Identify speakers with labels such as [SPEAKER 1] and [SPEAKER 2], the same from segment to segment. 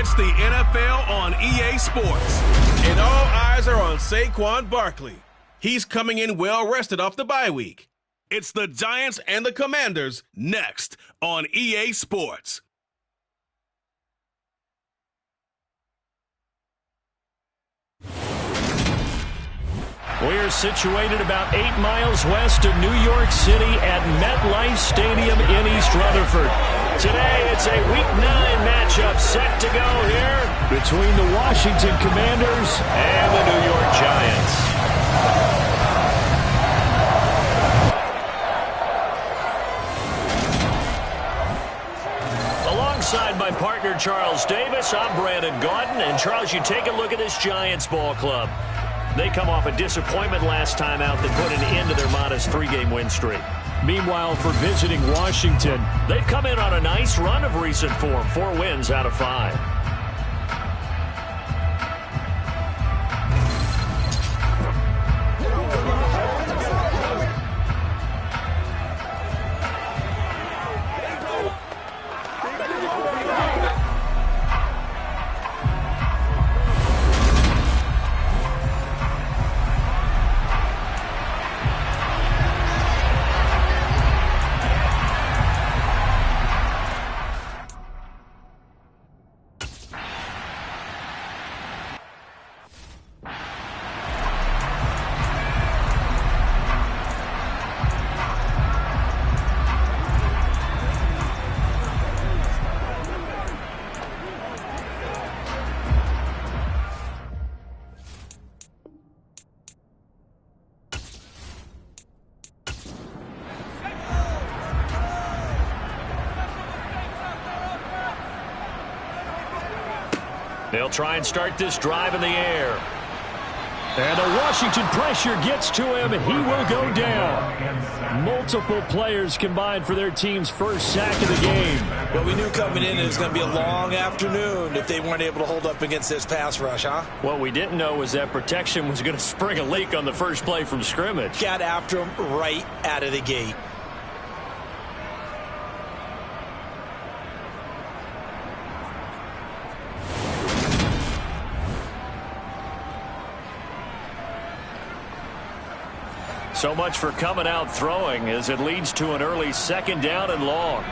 [SPEAKER 1] It's the NFL on EA Sports. And all eyes are on Saquon Barkley. He's coming in well-rested off the bye week. It's the Giants and the Commanders next on EA Sports.
[SPEAKER 2] We're situated about 8 miles west of New York City at MetLife Stadium in East Rutherford. Today, it's a Week 9 matchup set to go here between the Washington Commanders and the New York Giants. Alongside my partner, Charles Davis, I'm Brandon Gaudin. And, Charles, you take a look at this Giants ball club. They come off a disappointment last time out that put an end to their modest 3-game win streak. Meanwhile, for visiting Washington, they've come in on a nice run of recent form, 4 wins out of 5. They'll try and start this drive in the air. And the Washington pressure gets to him, and he will go down. Multiple players combined for their team's first sack of the game.
[SPEAKER 3] Well, we knew coming in it was going to be a long afternoon if they weren't able to hold up against this pass rush, huh?
[SPEAKER 2] What we didn't know was that protection was going to spring a leak on the first play from scrimmage.
[SPEAKER 3] Got after him right out of the gate.
[SPEAKER 2] So much for coming out throwing as it leads to an early 2nd down and long.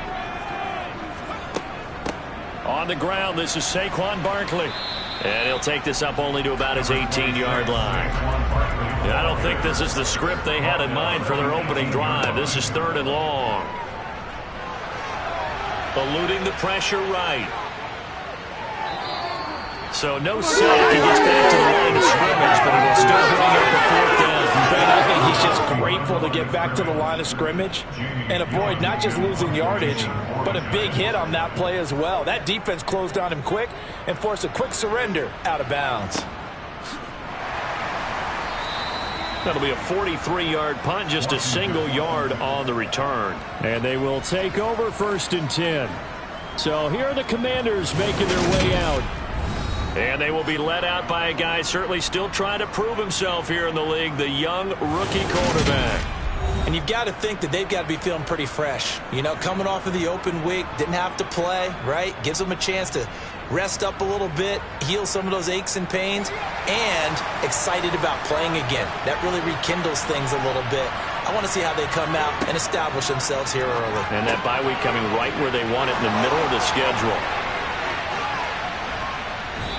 [SPEAKER 2] On the ground, this is Saquon Barkley. And he'll take this up only to about his 18-yard line. I don't think this is the script they had in mind for their opening drive. This is 3rd and long. Eluding the pressure right. So no sack. He gets back to the line of scrimmage, but it will still bring up the 4th down.
[SPEAKER 3] I think he's just grateful to get back to the line of scrimmage and avoid not just losing yardage, but a big hit on that play as well. That defense closed on him quick and forced a quick surrender out of bounds.
[SPEAKER 2] That'll be a 43-yard punt, just a single yard on the return. And they will take over 1st and 10. So here are the Commanders making their way out. And they will be led out by a guy certainly still trying to prove himself here in the league, the young rookie quarterback.
[SPEAKER 3] And you've got to think that they've got to be feeling pretty fresh. You know, coming off of the open week, didn't have to play, right? Gives them a chance to rest up a little bit, heal some of those aches and pains, and excited about playing again. That really rekindles things a little bit. I want to see how they come out and establish themselves here early.
[SPEAKER 2] And that bye week coming right where they want it, in the middle of the schedule.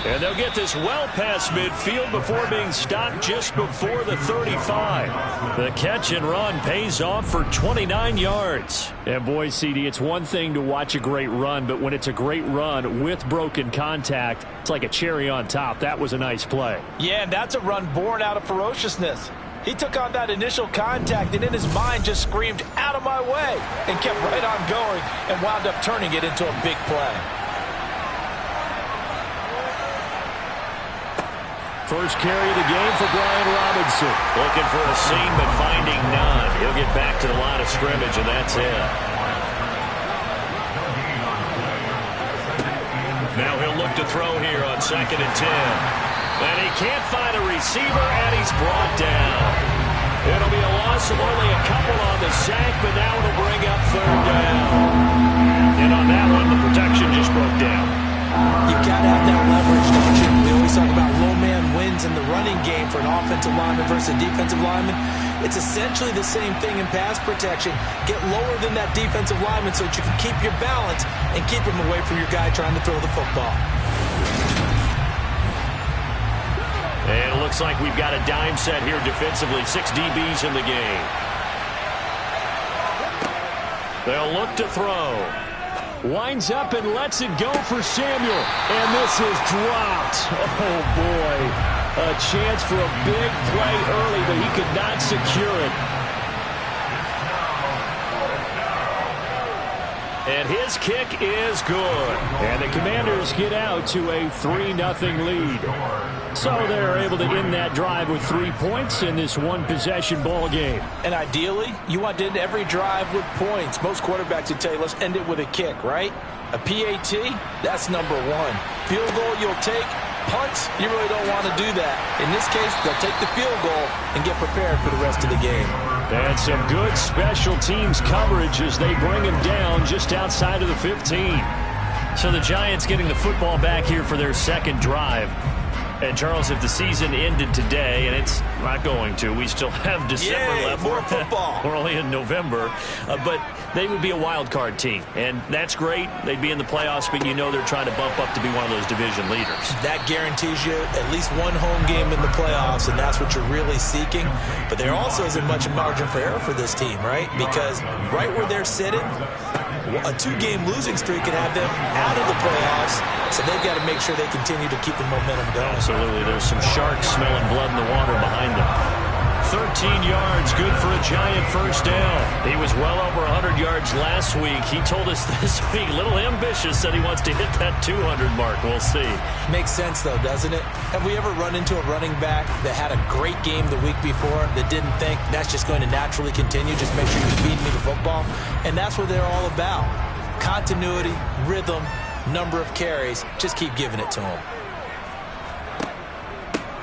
[SPEAKER 2] And they'll get this well past midfield before being stopped just before the 35. The catch and run pays off for 29 yards. And boy, CD, it's one thing to watch a great run, but when it's a great run with broken contact, it's like a cherry on top. That was a nice play.
[SPEAKER 3] Yeah, and that's a run born out of ferociousness. He took on that initial contact and in his mind just screamed, "Out of my way," and kept right on going and wound up turning it into a big play.
[SPEAKER 2] First carry of the game for Brian Robinson. Looking for a seam, but finding none. He'll get back to the line of scrimmage, and that's it. Now he'll look to throw here on 2nd and 10. And he can't find a receiver, and he's brought down. It'll be a loss of only a couple on the sack, but now it'll bring up 3rd down. And on that one, the protection just broke down.
[SPEAKER 3] You've got to have happens in the running game for an offensive lineman versus a defensive lineman, it's essentially the same thing in pass protection. Get lower than that defensive lineman so that you can keep your balance and keep him away from your guy trying to throw the football.
[SPEAKER 2] And it looks like we've got a dime set here defensively. 6 DBs in the game. They'll look to throw. Winds up and lets it go for Samuel. And this is dropped. Oh, boy. A chance for a big play early, but he could not secure it. And his kick is good. And the Commanders get out to a 3-0 lead. So they're able to end that drive with 3 points in this one-possession ball game. And ideally, you want to end every drive with points. Most quarterbacks would tell you, let's end it with a kick, right? A PAT, that's number one. Field goal you'll take. Punts, you really don't want to do that. In this case, they'll take the field goal and get prepared for the rest of the game. And some good special teams coverage as they bring him down just outside of the 15. So the Giants getting the football back here for their second drive. And, Charles, if the season ended today, and it's not going to, we still have December left.
[SPEAKER 3] More football.
[SPEAKER 2] We're only in November. But they would be a wild card team. And that's great. They'd be in the playoffs, but you know they're trying to bump up to be one of those division leaders. That guarantees you at least one home game in the playoffs, and that's what you're really seeking. But there also isn't much margin for error for this team, right? Because right where they're sitting, a 2-game losing streak could have them out of the playoffs, so they've got to make sure they continue to keep the momentum going. Absolutely. There's some sharks smelling blood in the water behind them. 13 yards, good for a Giant first down. He was well over 100 yards last week. He told us this week, a little ambitious, said he wants to hit that 200 mark. We'll see. Makes sense, though, doesn't it? Have we ever run into a running back that had a great game the week before that didn't think that's just going to naturally continue, just make sure you feed me the football? And that's what they're all about. Continuity, rhythm, number of carries. Just keep giving it to them.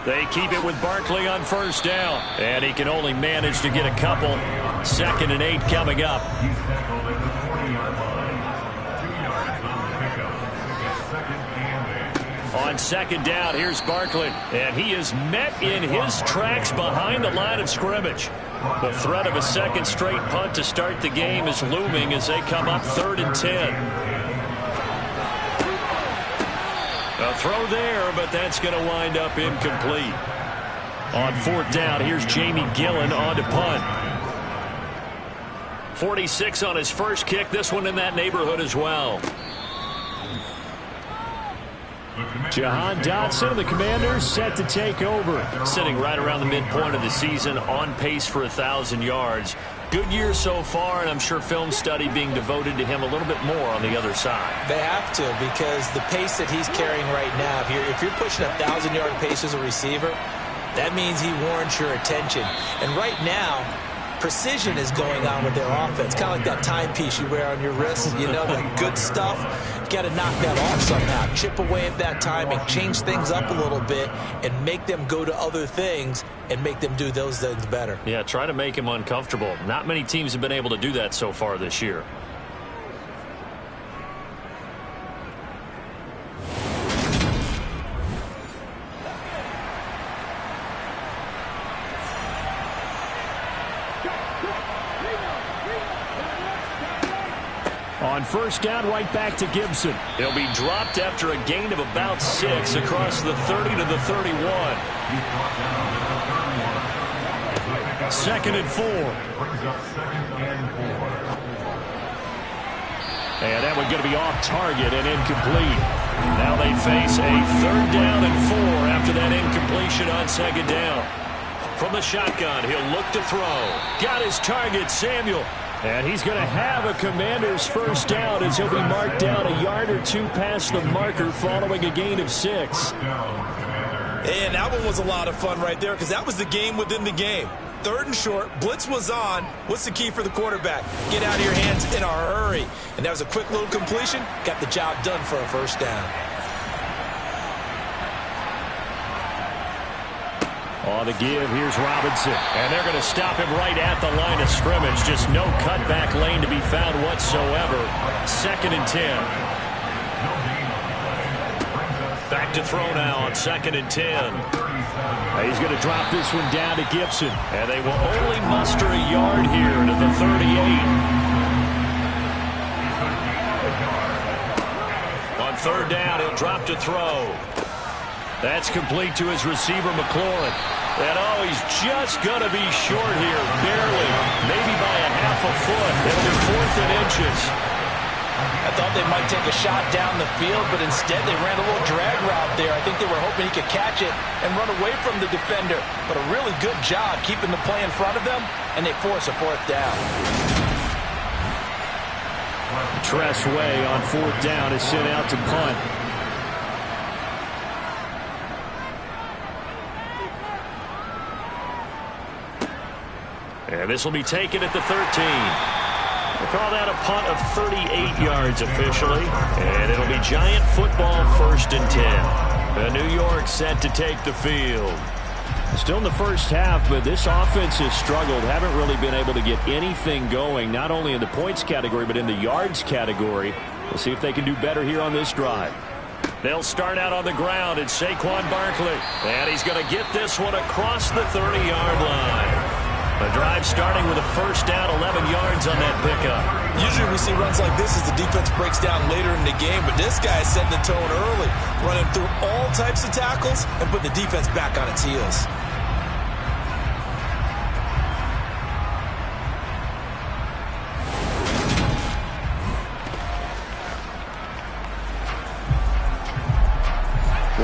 [SPEAKER 2] They keep it with Barkley on first down. And he can only manage to get a couple. 2nd and 8 coming up. On second down, here's Barkley. And he is met in his tracks behind the line of scrimmage. The threat of a second straight punt to start the game is looming as they come up 3rd and 10. A throw there, but that's going to wind up incomplete. On 4th down, here's Jamie Gillen on to punt. 46 on his first kick. This one in that neighborhood as well. Jahan Dotson, the Commanders, set to take over. Sitting right around the midpoint of the season, on pace for 1,000 yards. Good year so far, and I'm sure film study being devoted to him a little bit more on the other side. They have to, because the pace that he's carrying right now, if you're pushing a 1,000-yard pace as a receiver, that means he warrants your attention. And right now, precision is going on with their offense. Kind of like that timepiece you wear on your wrist. You know, that good stuff. You got to knock that off somehow. Chip away at that timing. Change things up a little bit and make them go to other things and make them do those things better. Yeah, try to make him uncomfortable. Not many teams have been able to do that so far this year. On first down, right back to Gibson. He'll be dropped after a gain of about 6 across the 30 to the 31. 2nd and 4. And that one going to be off target and incomplete. Now they face a 3rd down and 4 after that incompletion on 2nd down. From the shotgun, he'll look to throw. Got his target, Samuel. And he's going to have a Commander's first down as he'll be marked down a yard or 2 past the marker following a gain of 6.
[SPEAKER 3] And that one was a lot of fun right there because that was the game within the game. 3rd and short, blitz was on. What's the key for the quarterback? Get out of your hands in a hurry. And that was a quick little completion. Got the job done for a first down.
[SPEAKER 2] On the give, here's Robinson. And they're going to stop him right at the line of scrimmage. Just no cutback lane to be found whatsoever. 2nd and 10. Back back to throw now on 2nd and 10. He's going to drop this one down to Gibson. And they will only muster a yard here to the 38. On 3rd down, he'll drop to throw. That's complete to his receiver, McLaurin. And, oh, he's just going to be short here, barely, maybe by a half a foot. It'll be 4th and inches.
[SPEAKER 3] I thought they might take a shot down the field, but instead they ran a little drag route there. I think they were hoping he could catch it and run away from the defender. But a really good job keeping the play in front of them, and they force a 4th down.
[SPEAKER 2] Tress Way on 4th down is sent out to punt. And this will be taken at the 13. We'll call that a punt of 38 yards officially. And it'll be Giant football, 1st and 10. New York set to take the field. Still in the first half, but this offense has struggled. Haven't really been able to get anything going, not only in the points category, but in the yards category. We'll see if they can do better here on this drive. They'll start out on the ground. It's Saquon Barkley. And he's going to get this one across the 30-yard line. The drive starting with a 1st down, 11 yards on that pickup.
[SPEAKER 3] Usually we see runs like this as the defense breaks down later in the game, but this guy is setting the tone early, running through all types of tackles and putting the defense back on its heels.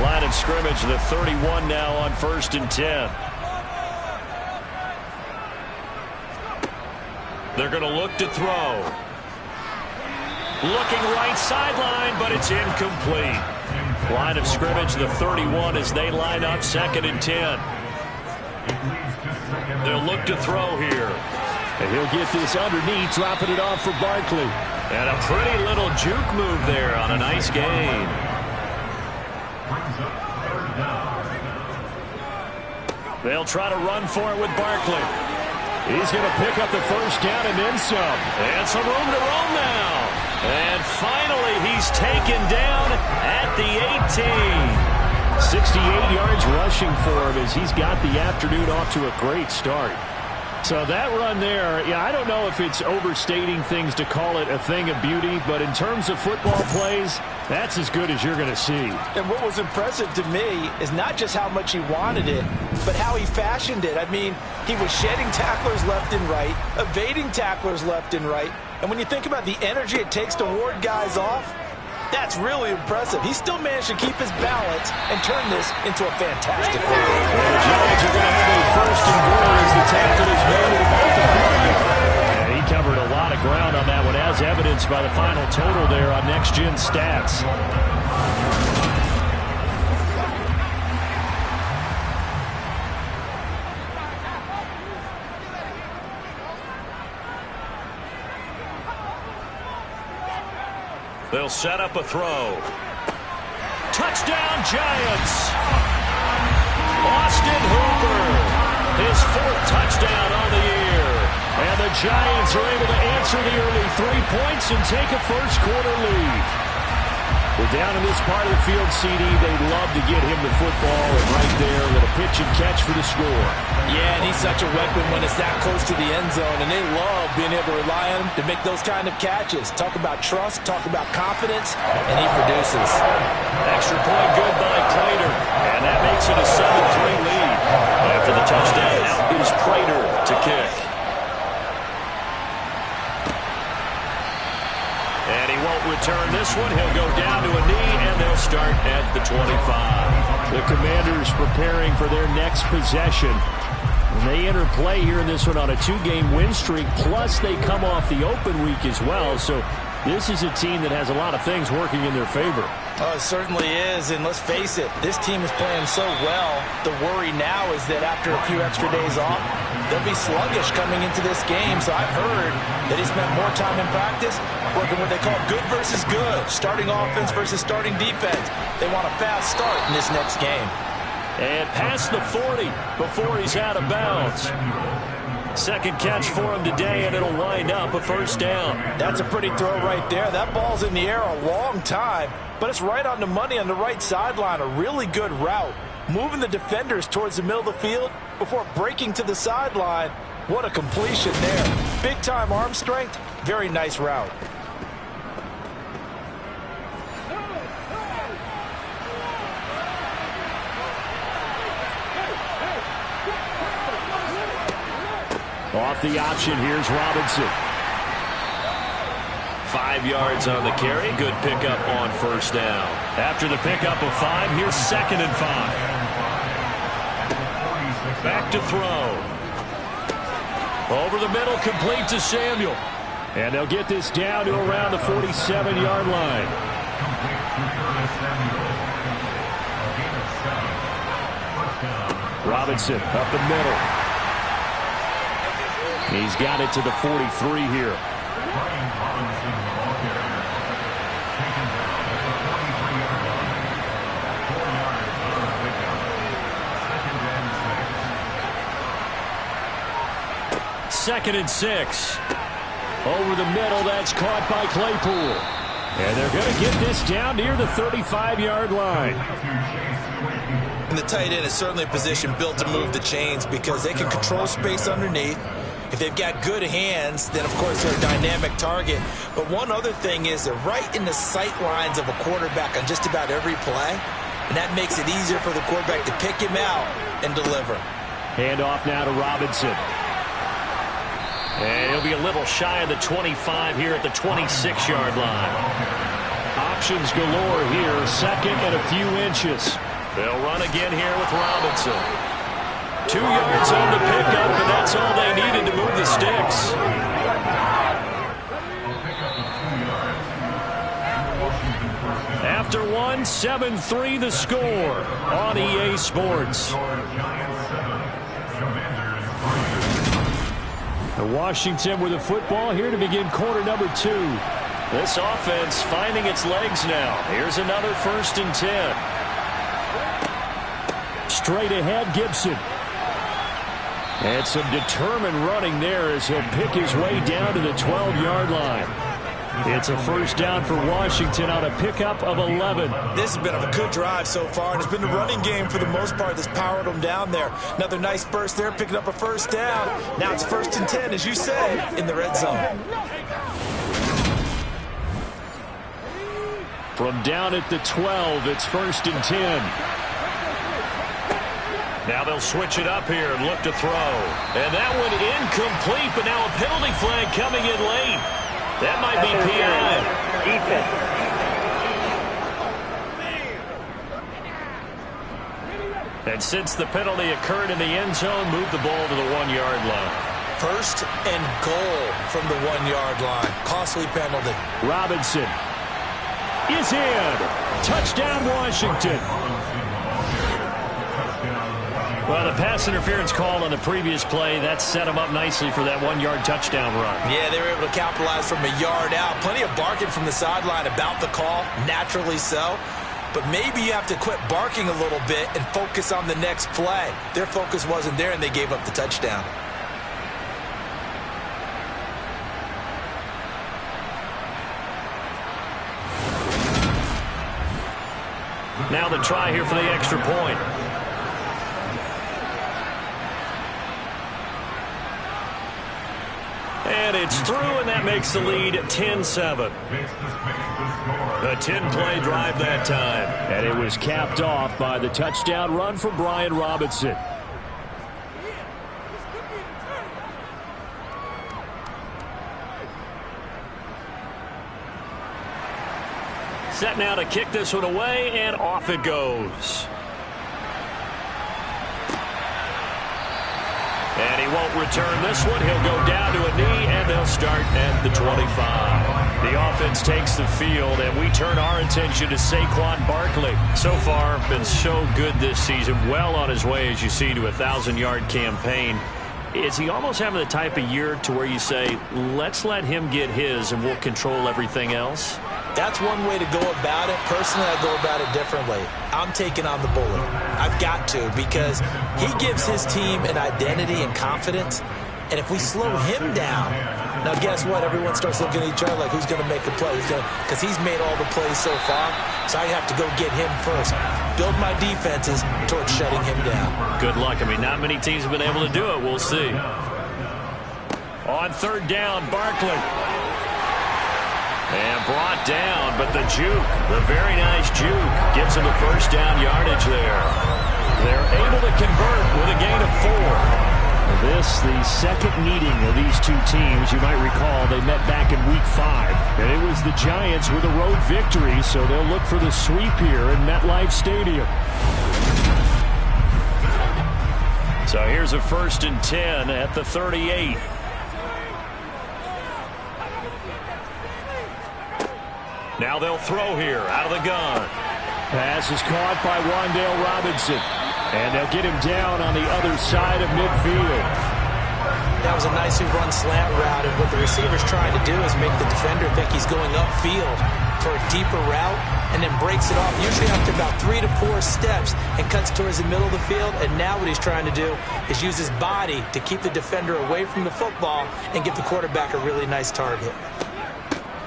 [SPEAKER 2] Line of scrimmage, the 31 now on 1st and 10. They're going to look to throw. Looking right sideline, but it's incomplete. Line of scrimmage, the 31 as they line up 2nd and 10. They'll look to throw here. And he'll get this underneath, dropping it off for Barkley. And a pretty little juke move there on a nice gain. They'll try to run for it with Barkley. He's going to pick up the 1st down and then some. And some room to roam now. And finally, he's taken down at the 18. 68 yards rushing for him as he's got the afternoon off to a great start. So that run there, yeah, I don't know if it's overstating things to call it a thing of beauty, but in terms of football plays, that's as good as you're going to see.
[SPEAKER 3] And what was impressive to me is not just how much he wanted it, but how he fashioned it. I mean, he was shedding tacklers left and right, evading tacklers left and right. And when you think about the energy it takes to ward guys off, that's really impressive. He still managed to keep his balance and turn this into a fantastic play.
[SPEAKER 2] The Giants are going to have a 1st and goal as the tackle is made about the 40. And he covered a lot of ground on that one, as evidenced by the final total there on Next Gen Stats. They'll set up a throw. Touchdown, Giants! Austin Hooper, his 4th touchdown on the year. And the Giants are able to answer the early 3 points and take a first-quarter lead. Well, down in this part of the field, CD, they'd love to get him the football, and right there, a little pitch and catch for the score.
[SPEAKER 3] Yeah, and he's such a weapon when it's that close to the end zone, and they love being able to rely on him to make those kind of catches. Talk about trust, talk about confidence, and he produces.
[SPEAKER 2] Extra point good by Prater, and that makes it a 7-3 lead. After the touchdown, out is Prater to kick. And he won't return this one. He'll go down to a knee, and they'll start at the 25. The Commanders preparing for their next possession. And they enter play here in this one on a 2-game win streak, plus they come off the open week as well. So this is a team that has a lot of things working in their favor.
[SPEAKER 3] Oh, it certainly is, and let's face it, this team is playing so well. The worry now is that after a few extra days off, they'll be sluggish coming into this game. So I've heard that he spent more time in practice working what they call good versus good, starting offense versus starting defense. They want a fast start in this next game.
[SPEAKER 2] And past the 40 before he's out of bounds. Second catch for him today, and it'll wind up a first down.
[SPEAKER 3] That's a pretty throw right there. That ball's in the air a long time, but it's right on the money on the right sideline. A really good route. Moving the defenders towards the middle of the field before breaking to the sideline. What a completion there. Big-time arm strength. Very nice route.
[SPEAKER 2] Off the option, here's Robinson. 5 yards on the carry. Good pickup on first down. After the pickup of 5, here's 2nd and 5. Back to throw. Over the middle, complete to Samuel. And they'll get this down to around the 47-yard line. Robinson up the middle. He's got it to the 43 here. Second and 6. Over the middle, that's caught by Claypool. And they're going to get this down near the 35-yard line.
[SPEAKER 3] And the tight end is certainly a position built to move the chains because they can control space underneath. If they've got good hands, then, of course, they're a dynamic target. But one other thing is they're right in the sight lines of a quarterback on just about every play. And that makes it easier for the quarterback to pick him out and deliver.
[SPEAKER 2] Hand off now to Robinson. And he'll be a little shy of the 25 here at the 26-yard line. Options galore here. 2nd and a few inches. They'll run again here with Robinson. 2 yards on the pickup, and that's all they needed to move the sticks. After 1, 7-3 the score on EA Sports. Washington with the football here to begin quarter number 2. This offense finding its legs now. Here's another 1st and 10. Straight ahead, Gibson. And some determined running there as he'll pick his way down to the 12-yard line. It's a first down for Washington on a pickup of 11.
[SPEAKER 3] This has been a good drive so far, and it's been the running game for the most part that's powered them down there. Another nice burst there, picking up a first down. Now it's 1st and 10, as you say, in the red zone.
[SPEAKER 2] From down at the 12, it's 1st and 10. Now they'll switch it up here and look to throw. And that one incomplete, but now a penalty flag coming in late. That might be PI. And since the penalty occurred in the end zone, move the ball to the 1-yard line.
[SPEAKER 3] 1st and goal from the 1-yard line. Costly penalty.
[SPEAKER 2] Robinson is in. Touchdown, Washington. Well, the pass interference call on the previous play, that set him up nicely for that 1-yard touchdown run.
[SPEAKER 3] Yeah, they were able to capitalize from a yard out. Plenty of barking from the sideline about the call, naturally so. But maybe you have to quit barking a little bit and focus on the next play. Their focus wasn't there, and they gave up the touchdown.
[SPEAKER 2] Now the try here for the extra point. And it's through, and that makes the lead 10-7. A 10-play drive that time. And it was capped off by the touchdown run from Brian Robinson. Set now to kick this one away, and off it goes. And he won't return this one. He'll go down to a knee, and they'll start at the 25. The offense takes the field, and we turn our attention to Saquon Barkley. So far, been so good this season. Well on his way, as you see, to a 1,000-yard campaign. Is he almost having the type of year to where you say, let's let him get his, and we'll control everything else?
[SPEAKER 3] That's one way to go about it. Personally, I go about it differently. I'm taking on the bully. I've got to, because he gives his team an identity and confidence And if we slow him down, now guess what? Everyone starts looking at each other like, who's going to make a play? Because he's made all the plays so far, so I have to go get him first. Build my defenses towards shutting him down.
[SPEAKER 2] Good luck. I mean, not many teams have been able to do it. We'll see. On third down, Barkley. And brought down, but the juke, the very nice juke, gets him the first down yardage there. They're able to convert with a gain of 4.
[SPEAKER 4] This, the second meeting of these two teams. You might recall they met back in Week 5. And it was the Giants with a road victory, so they'll look for the sweep here in MetLife Stadium.
[SPEAKER 2] So here's a 1st and 10 at the 38. Now they'll throw here out of the gun.
[SPEAKER 4] Pass is caught by Wan'Dale Robinson. And they'll get him down on the other side of midfield.
[SPEAKER 3] That was a nicely run slant route, and what the receiver's trying to do is make the defender think he's going upfield for a deeper route, and then breaks it off, usually after about 3 to 4 steps, and cuts towards the middle of the field. And now what he's trying to do is use his body to keep the defender away from the football and give the quarterback a really nice target.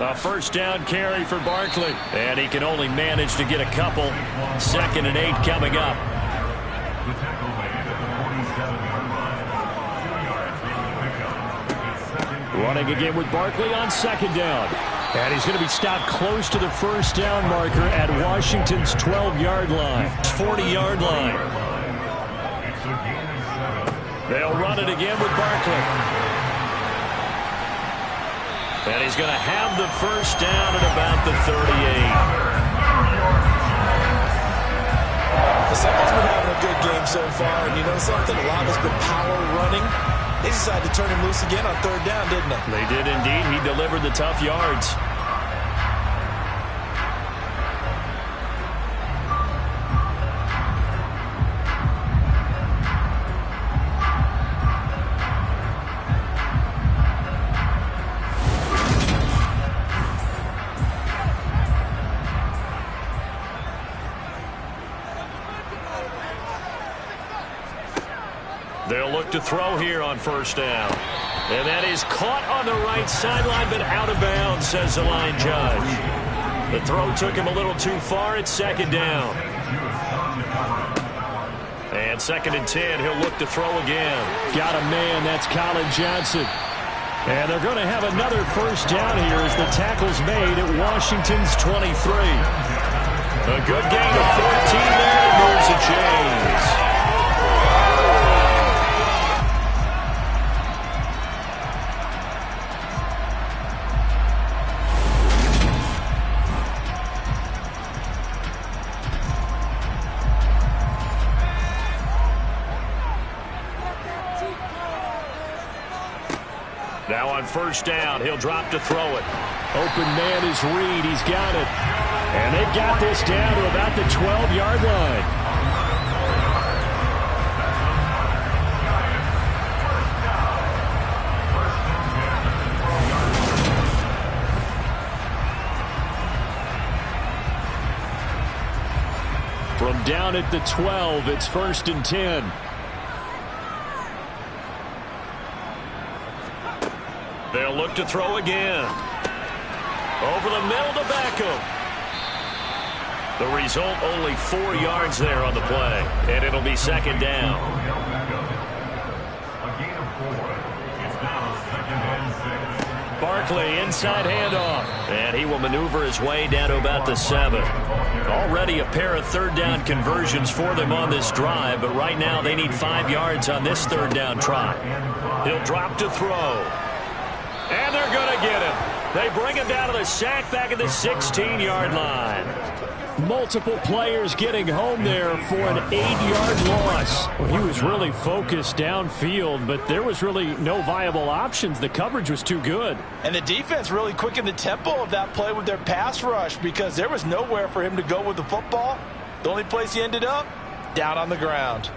[SPEAKER 2] A first down carry for Barkley, and he can only manage to get a couple. 2nd and 8 coming up.
[SPEAKER 4] Running again with Barkley on 2nd down. And he's going to be stopped close to the first down marker at Washington's 12-yard line.
[SPEAKER 2] 40-yard line. They'll run it again with Barkley. And he's going to have the first down at about the 38.
[SPEAKER 3] The Seahawks been having a good game so far, and you know something? A lot of it's been power running. They decided to turn him loose again on 3rd down, didn't they?
[SPEAKER 2] They did indeed. He delivered the tough yards. They'll look to throw here on 1st down. And that is caught on the right sideline, but out of bounds, says the line judge. The throw took him a little too far. It's 2nd down. And 2nd and 10, he'll look to throw again.
[SPEAKER 4] Got a man, that's Colin Johnson. And they're going to have another first down here as the tackle's made at Washington's 23.
[SPEAKER 2] A good gain of 14 there and moves the chains. Now on 1st down, he'll drop to throw it.
[SPEAKER 4] Open man is Reed. He's got it. And they've got this down to about the 12-yard line. From down at the 12, it's 1st and 10.
[SPEAKER 2] They'll look to throw again. Over the middle to Beckham. The result, only 4 yards there on the play. And it'll be 2nd down. Barkley, inside handoff. And he will maneuver his way down to about the 7. Already a pair of 3rd down conversions for them on this drive, but right now they need 5 yards on this 3rd down try. He'll drop to throw. And they're going to get him. They bring him down to the sack back at the 16-yard line.
[SPEAKER 4] Multiple players getting home there for an 8-yard loss. Well, he was really focused downfield, but there was really no viable options. The coverage was too good.
[SPEAKER 3] And the defense really quickened the tempo of that play with their pass rush because there was nowhere for him to go with the football. The only place he ended up, down on the ground.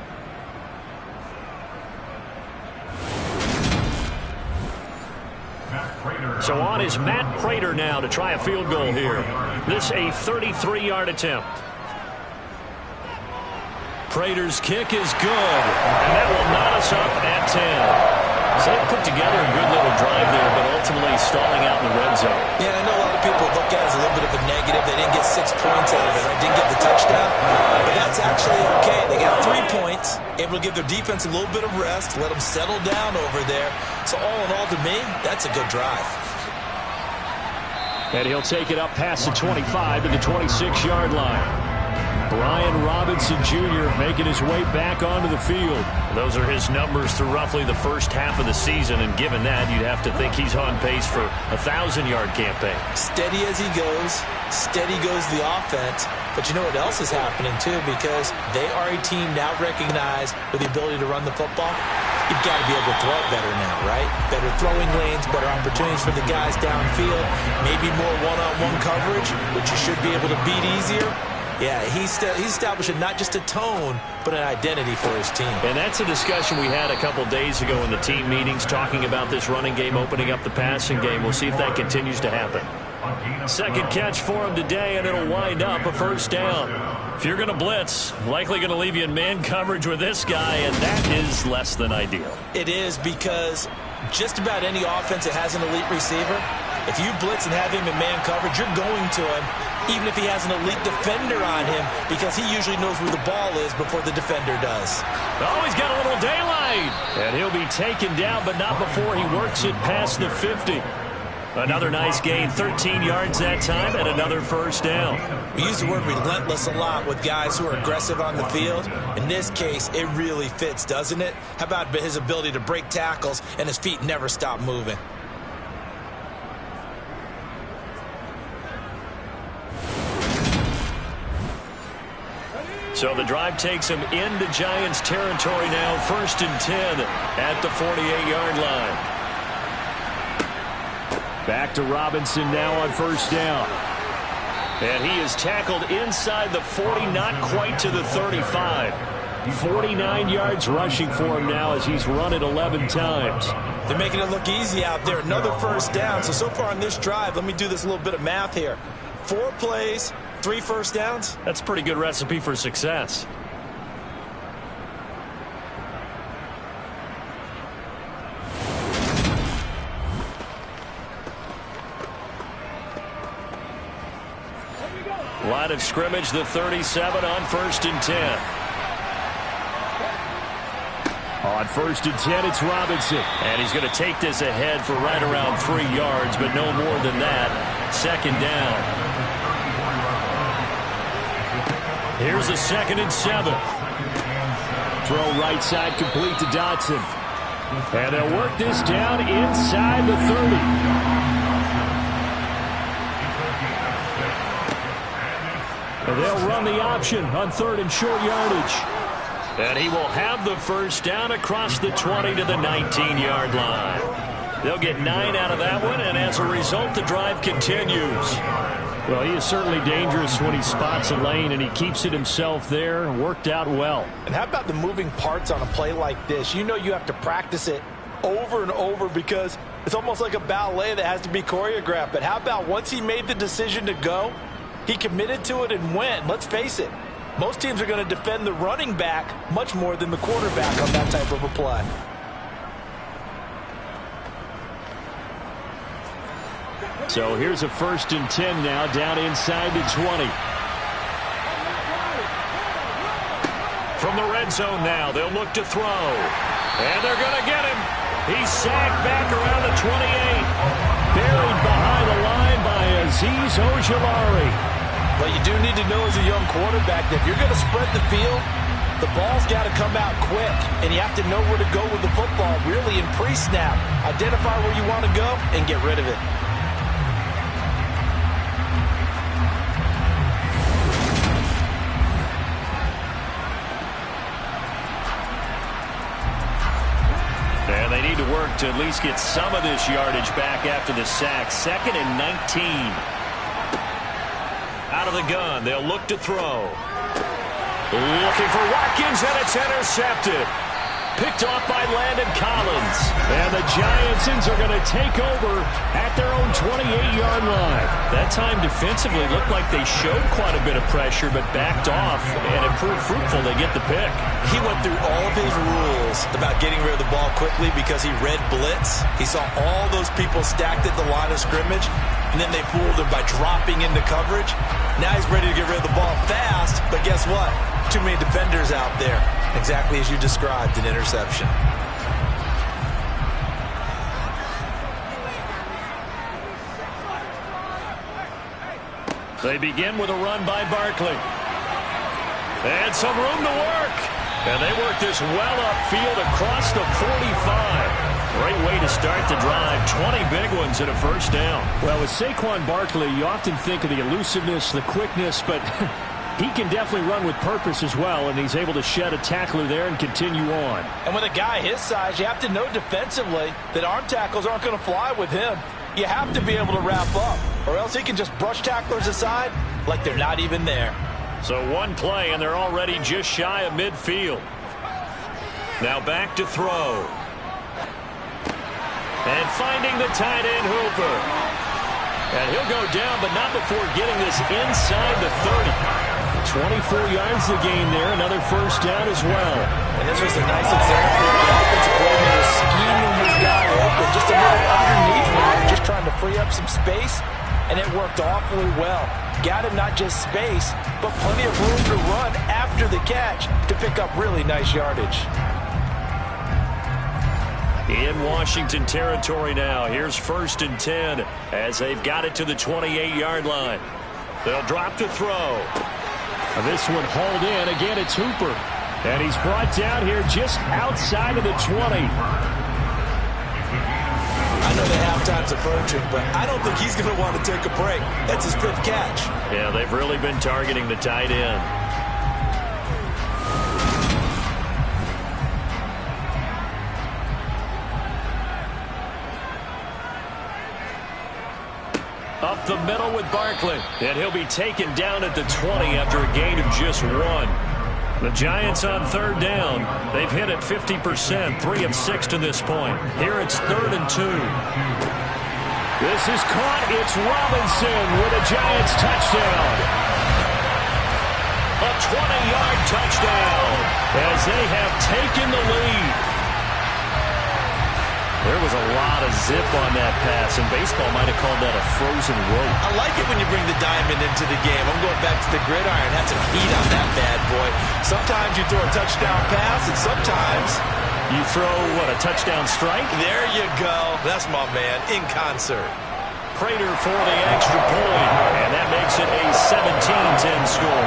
[SPEAKER 2] So on is Matt Prater now to try a field goal here. This a 33-yard attempt. Prater's kick is good, and that will knot us up at So they put together a good little drive there, but ultimately stalling out in the red zone.
[SPEAKER 3] Yeah, I know a lot of people look at it as a little bit of a negative. They didn't get 6 points out of it. Right? Didn't get the touchdown. But that's actually okay. They got 3 points, able to give their defense a little bit of rest, let them settle down over there. So all in all, to me, that's a good drive.
[SPEAKER 2] And he'll take it up past the 25 to the 26-yard line. Brian Robinson Jr. making his way back onto the field. Those are his numbers through roughly the first half of the season, and given that, you'd have to think he's on pace for a 1,000-yard campaign.
[SPEAKER 3] Steady as he goes, steady goes the offense. But you know what else is happening, too, because they are a team now recognized with the ability to run the football. You've got to be able to throw it better now, right? Better throwing lanes, better opportunities for the guys downfield, maybe more one-on-one coverage, which you should be able to beat easier. Yeah, he's establishing not just a tone, but an identity for his team.
[SPEAKER 2] And that's a discussion we had a couple days ago in the team meetings, talking about this running game opening up the passing game. We'll see if that continues to happen. Second catch for him today, and it'll wind up a first down. If you're going to blitz, likely going to leave you in man coverage with this guy, and that is less than ideal.
[SPEAKER 3] It is, because just about any offense that has an elite receiver, if you blitz and have him in man coverage, you're going to him, even if he has an elite defender on him, because he usually knows where the ball is before the defender does.
[SPEAKER 2] Oh, he's got a little daylight. And he'll be taken down, but not before he works it past the 50. Another nice gain, 13 yards that time, and another first down.
[SPEAKER 3] We use the word relentless a lot with guys who are aggressive on the field. In this case, it really fits, doesn't it? How about his ability to break tackles and his feet never stop moving?
[SPEAKER 2] So the drive takes him into Giants territory now, 1st and 10 at the 48-yard line. Back to Robinson now on first down. And he is tackled inside the 40, not quite to the 35. 49 yards rushing for him now as he's run it 11 times.
[SPEAKER 3] They're making it look easy out there. Another first down. So far on this drive, let me do this little bit of math here. 4 plays, 3 first downs.
[SPEAKER 2] That's a pretty good recipe for success. Line of scrimmage, the 37 on 1st and 10. On 1st and 10, it's Robinson. And he's going to take this ahead for right around 3 yards, but no more than that. 2nd down. Here's a 2nd and 7. Throw right side complete to Dotson. And they'll work this down inside the 30. And they'll run the option on 3rd and short yardage. And he will have the first down across the 20 to the 19-yard line. They'll get 9 out of that one, and as a result, the drive continues. Well, he is certainly dangerous when he spots a lane, and he keeps it himself there. Worked out well.
[SPEAKER 3] And how about the moving parts on a play like this? You know you have to practice it over and over because it's almost like a ballet that has to be choreographed. But how about once he made the decision to go, he committed to it and went. Let's face it, most teams are going to defend the running back much more than the quarterback on that type of a play.
[SPEAKER 2] So here's a 1st and 10 now, down inside the 20. From the red zone now, they'll look to throw. And they're going to get him. He's sacked back around the 28. Buried behind the line by Azeez Ojulari.
[SPEAKER 3] What you do need to know as a young quarterback that if you're going to spread the field, the ball's got to come out quick, and you have to know where to go with the football really in pre-snap. Identify where you want to go and get rid of it.
[SPEAKER 2] And they need to work to at least get some of this yardage back after the sack. 2nd and 19. Out of the gun, they'll look to throw. Looking for Watkins, and it's intercepted. Picked off by Landon Collins. And the Giants are going to take over at their own 28-yard line. That time defensively looked like they showed quite a bit of pressure, but backed off, and it proved fruitful. They get the pick.
[SPEAKER 3] He went through all of his rules about getting rid of the ball quickly because he read blitz. He saw all those people stacked at the line of scrimmage, and then they fooled him by dropping into coverage. Now he's ready to get rid of the ball fast, but guess what? Too many defenders out there. Exactly as you described, an interception.
[SPEAKER 2] They begin with a run by Barkley. And some room to work. And they work this well upfield across the 45. Great way to start the drive. 20 big ones and a first down.
[SPEAKER 4] Well, with Saquon Barkley, you often think of the elusiveness, the quickness, but he can definitely run with purpose as well, and he's able to shed a tackler there and continue on.
[SPEAKER 3] And with a guy his size, you have to know defensively that arm tackles aren't going to fly with him. You have to be able to wrap up, or else he can just brush tacklers aside like they're not even there.
[SPEAKER 2] So one play, and they're already just shy of midfield. Now back to throw. And finding the tight end, Hooper. And he'll go down, but not before getting this inside the 30. 24 yards the gain there, another first down as well.
[SPEAKER 3] And this was a nice example of the offensive coordinator scheming his guy open, just a little underneath him, just trying to free up some space, and it worked awfully well. Got him not just space, but plenty of room to run after the catch to pick up really nice yardage.
[SPEAKER 2] In Washington territory now. Here's 1st and 10 as they've got it to the 28-yard line. They'll drop to throw.
[SPEAKER 4] This one hauled in. Again, it's Hooper. And he's brought down here just outside of the 20.
[SPEAKER 3] I know the halftime's approaching, but I don't think he's going to want to take a break. That's his 5th catch.
[SPEAKER 2] Yeah, they've really been targeting the tight end. Up the middle with Barkley. And he'll be taken down at the 20 after a gain of just 1. The Giants on 3rd down. They've hit it 50%, 3 of 6 to this point. Here it's 3rd and 2.
[SPEAKER 4] This is caught. It's Robinson with a Giants touchdown.
[SPEAKER 2] A 20-yard touchdown as they have taken the lead. There was a lot of zip on that pass, and baseball might have called that a frozen rope.
[SPEAKER 3] I like it when you bring the diamond into the game. I'm going back to the gridiron. Had some heat on that bad boy. Sometimes you throw a touchdown pass, and sometimes
[SPEAKER 2] you throw, what, a touchdown strike?
[SPEAKER 3] There you go. That's my man, in concert.
[SPEAKER 2] Prater for the extra point, and that makes it a 17-10 score.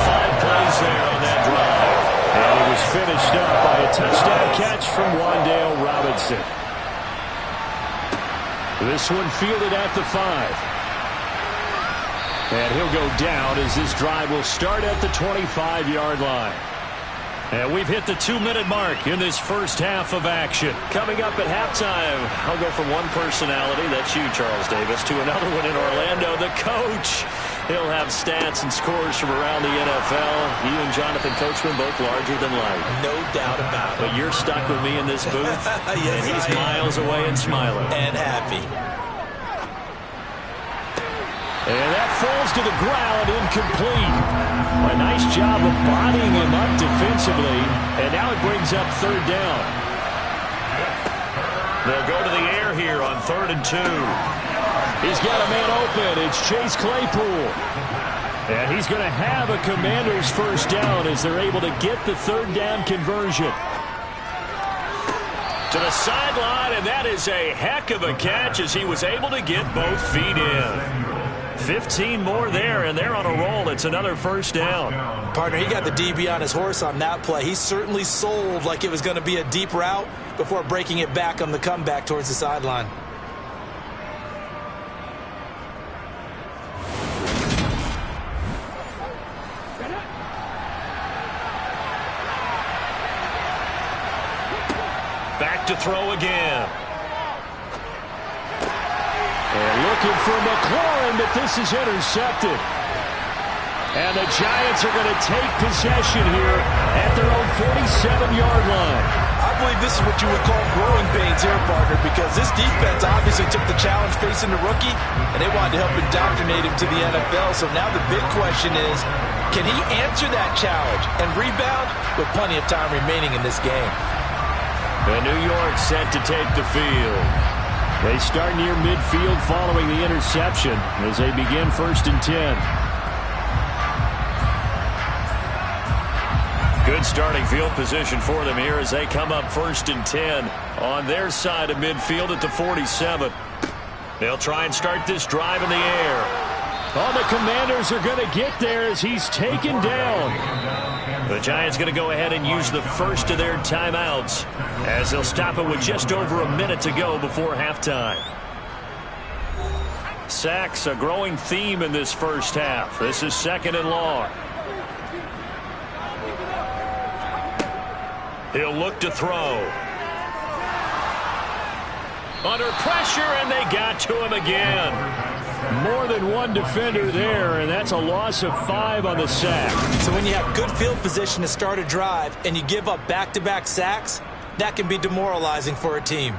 [SPEAKER 2] 5 plays there on that drive.
[SPEAKER 4] And it was finished up by a touchdown catch from Wan'Dale Robinson. This one fielded at the 5. And he'll go down as this drive will start at the 25-yard line. And we've hit the 2-minute mark in this first half of action. Coming up at halftime, I'll go from one personality, that's you, Charles Davis, to another one in Orlando, the coach. He'll have stats and scores from around the NFL. You and Jonathan Coachman both larger than life.
[SPEAKER 3] No doubt about it.
[SPEAKER 2] But you're stuck with me in this booth,
[SPEAKER 3] yes,
[SPEAKER 2] and he's miles away and smiling.
[SPEAKER 3] And happy.
[SPEAKER 4] And that falls to the ground, incomplete. A nice job of bodying him up defensively, and now it brings up 3rd down.
[SPEAKER 2] They'll go to the air here on 3rd and 2.
[SPEAKER 4] He's got a man open. It's Chase Claypool. And he's going to have a Commanders first down as they're able to get the 3rd down conversion.
[SPEAKER 2] To the sideline, and that is a heck of a catch as he was able to get both feet in. 15 more there, and they're on a roll. It's another first down.
[SPEAKER 3] Partner, he got the DB on his horse on that play. He certainly sold like it was going to be a deep route before breaking it back on the comeback towards the sideline.
[SPEAKER 2] Back to throw again.
[SPEAKER 4] And looking for McLaurin, but this is intercepted.
[SPEAKER 2] And the Giants are going to take possession here at their own 47-yard line.
[SPEAKER 3] I believe this is what you would call growing pains here, partner, because this defense obviously took the challenge facing the rookie, and they wanted to help indoctrinate him to the NFL. So now the big question is, can he answer that challenge and rebound with plenty of time remaining in this game?
[SPEAKER 2] And New York set to take the field. They start near midfield following the interception as they begin 1st and 10. Good starting field position for them here as they come up 1st and 10 on their side of midfield at the 47. They'll try and start this drive in the air. Oh, the Commanders are going to get there as he's taken down. The Giants going to go ahead and use the first of their timeouts as they'll stop it with just over a minute to go before halftime. Sacks, a growing theme in this first half. This is 2nd and long. He'll look to throw. Under pressure, and they got to him again. More than one defender there, and that's a loss of 5 on the sack.
[SPEAKER 3] So when you have good field position to start a drive and you give up back-to-back sacks, that can be demoralizing for a team.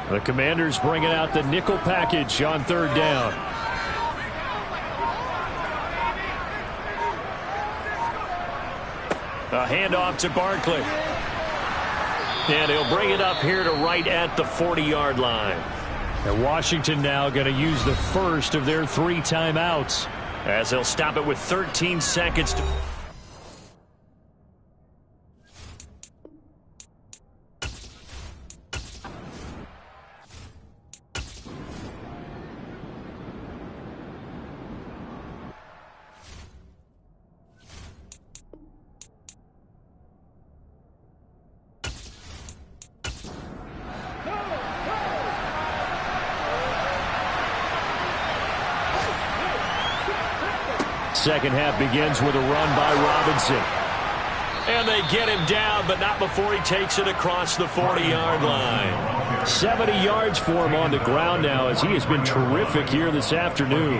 [SPEAKER 2] The Commanders bringing out the nickel package on 3rd down. A handoff to Barkley. And he'll bring it up here to right at the 40-yard line. And Washington now going to use the first of their 3 timeouts as they'll stop it with 13 seconds to... Second half begins with a run by Robinson. And they get him down, but not before he takes it across the 40-yard line. 70 yards for him on the ground now as he has been terrific here this afternoon.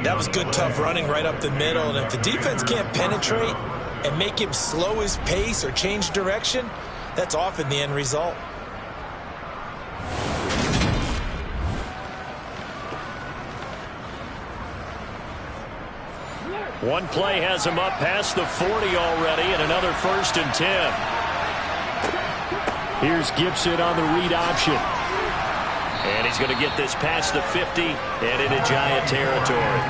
[SPEAKER 3] That was good, tough running right up the middle. And if the defense can't penetrate and make him slow his pace or change direction, that's often the end result.
[SPEAKER 2] One play has him up past the 40 already, and another 1st and 10. Here's Gibson on the read option. And he's going to get this past the 50 and into Giant territory.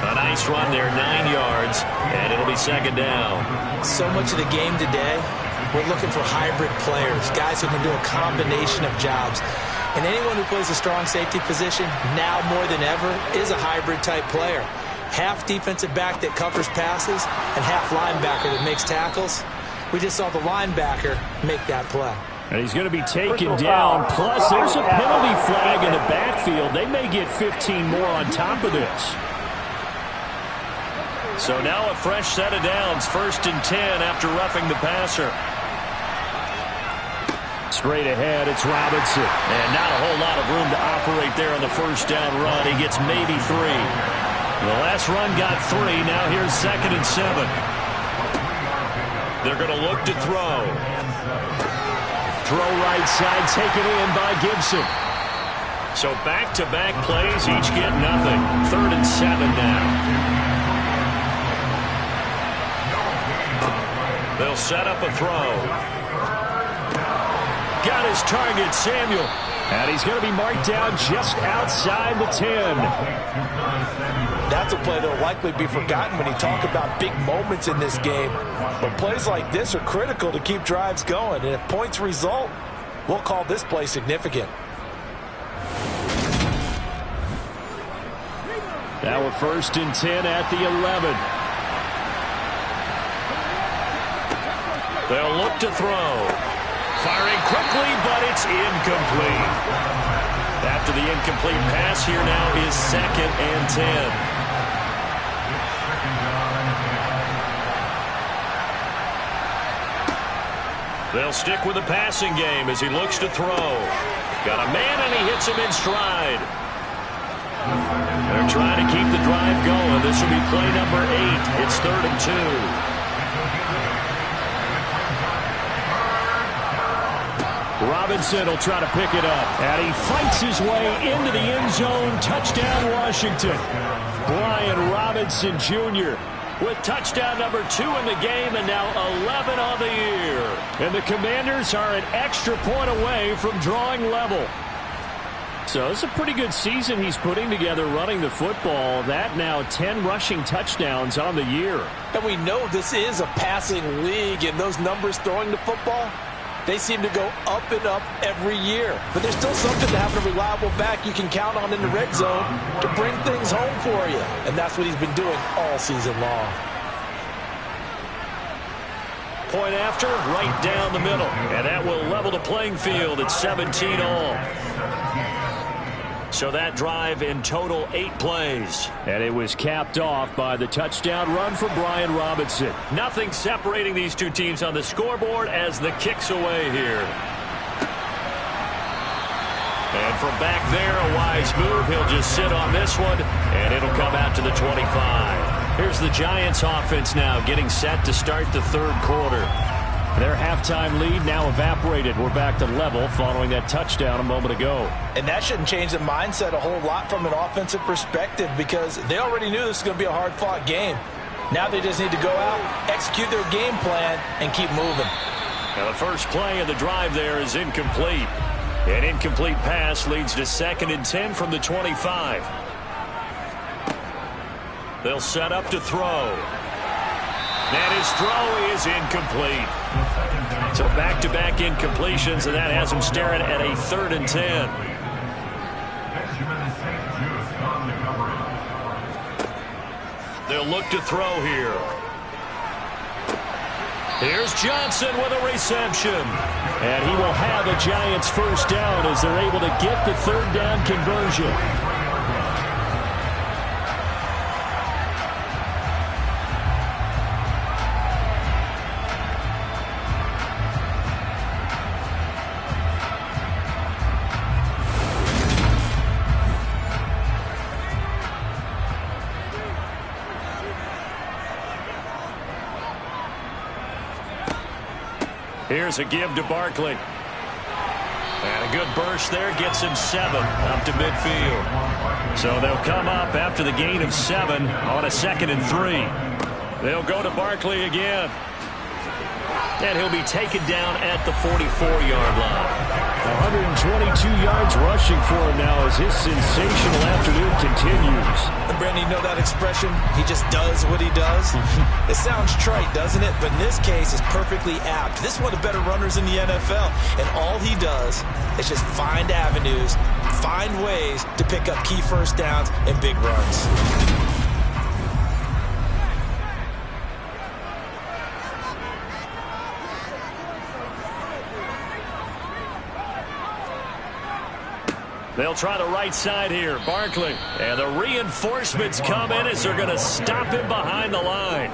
[SPEAKER 2] A nice run there, 9 yards, and it'll be 2nd down.
[SPEAKER 3] So much of the game today, we're looking for hybrid players, guys who can do a combination of jobs. And anyone who plays a strong safety position, now more than ever, is a hybrid type player. Half defensive back that covers passes and half linebacker that makes tackles. We just saw the linebacker make that play.
[SPEAKER 2] And he's going to be taken down. Plus, there's a penalty flag in the backfield. They may get 15 more on top of this. So now a fresh set of downs. 1st and 10 after roughing the passer. Straight ahead, it's Robinson. And not a whole lot of room to operate there on the 1st down run. He gets maybe 3. The last run got 3. Now here's 2nd and 7. They're going to look to throw. Throw right side, taken in by Gibson. So back-to-back plays, each get nothing. 3rd and 7 now. They'll set up a throw. Got his target, Samuel. And he's going to be marked down just outside the 10.
[SPEAKER 3] That's a play that will likely be forgotten when you talk about big moments in this game. But plays like this are critical to keep drives going. And if points result, we'll call this play significant.
[SPEAKER 2] Now a 1st and 10 at the 11. They'll look to throw. Firing quickly, but it's incomplete. After the incomplete pass, here now is 2nd and 10. They'll stick with the passing game as he looks to throw. Got a man, and he hits him in stride. They're trying to keep the drive going. This will be play number 8. It's 3rd and 2. Robinson will try to pick it up. And he fights his way into the end zone. Touchdown, Washington. Brian Robinson Jr. with touchdown number 2 in the game and now 11 on the year. And the Commanders are an extra point away from drawing level. So it's a pretty good season he's putting together running the football. That now 10 rushing touchdowns on the year.
[SPEAKER 3] And we know this is a passing league, and those numbers throwing the football, they seem to go up and up every year. But there's still something to having a reliable back you can count on in the red zone to bring things home for you. And that's what he's been doing all season long.
[SPEAKER 2] Point after, right down the middle. And that will level the playing field at 17 all. So that drive in total 8 plays. And it was capped off by the touchdown run for Brian Robinson. Nothing separating these two teams on the scoreboard as the kick's away here. And from back there, a wise move. He'll just sit on this one, and it'll come out to the 25. Here's the Giants offense now getting set to start the 3rd quarter. Their halftime lead now evaporated. We're back to level following that touchdown a moment ago.
[SPEAKER 3] And that shouldn't change the mindset a whole lot from an offensive perspective because they already knew this was going to be a hard-fought game. Now they just need to go out, execute their game plan, and keep moving.
[SPEAKER 2] Now the first play of the drive there is incomplete. An incomplete pass leads to 2nd and 10 from the 25. They'll set up to throw. And his throw is incomplete. So back-to-back incompletions, and that has him staring at a 3rd and 10. They'll look to throw here. Here's Johnson with a reception. And he will have a Giants first down as they're able to get the 3rd down conversion. Here's a give to Barkley. And a good burst there gets him 7 up to midfield. So they'll come up after the gain of 7 on a 2nd and 3. They'll go to Barkley again. And he'll be taken down at the 44-yard line. 122 yards rushing for him now as his sensational afternoon continues.
[SPEAKER 3] And Brandon, you know that expression? He just does what he does. It sounds trite, doesn't it? But in this case, it's perfectly apt. This is one of the better runners in the NFL. And all he does is just find avenues, find ways to pick up key first downs and big runs.
[SPEAKER 2] They'll try the right side here. Barkley. And the reinforcements come in as they're going to stop him behind the line.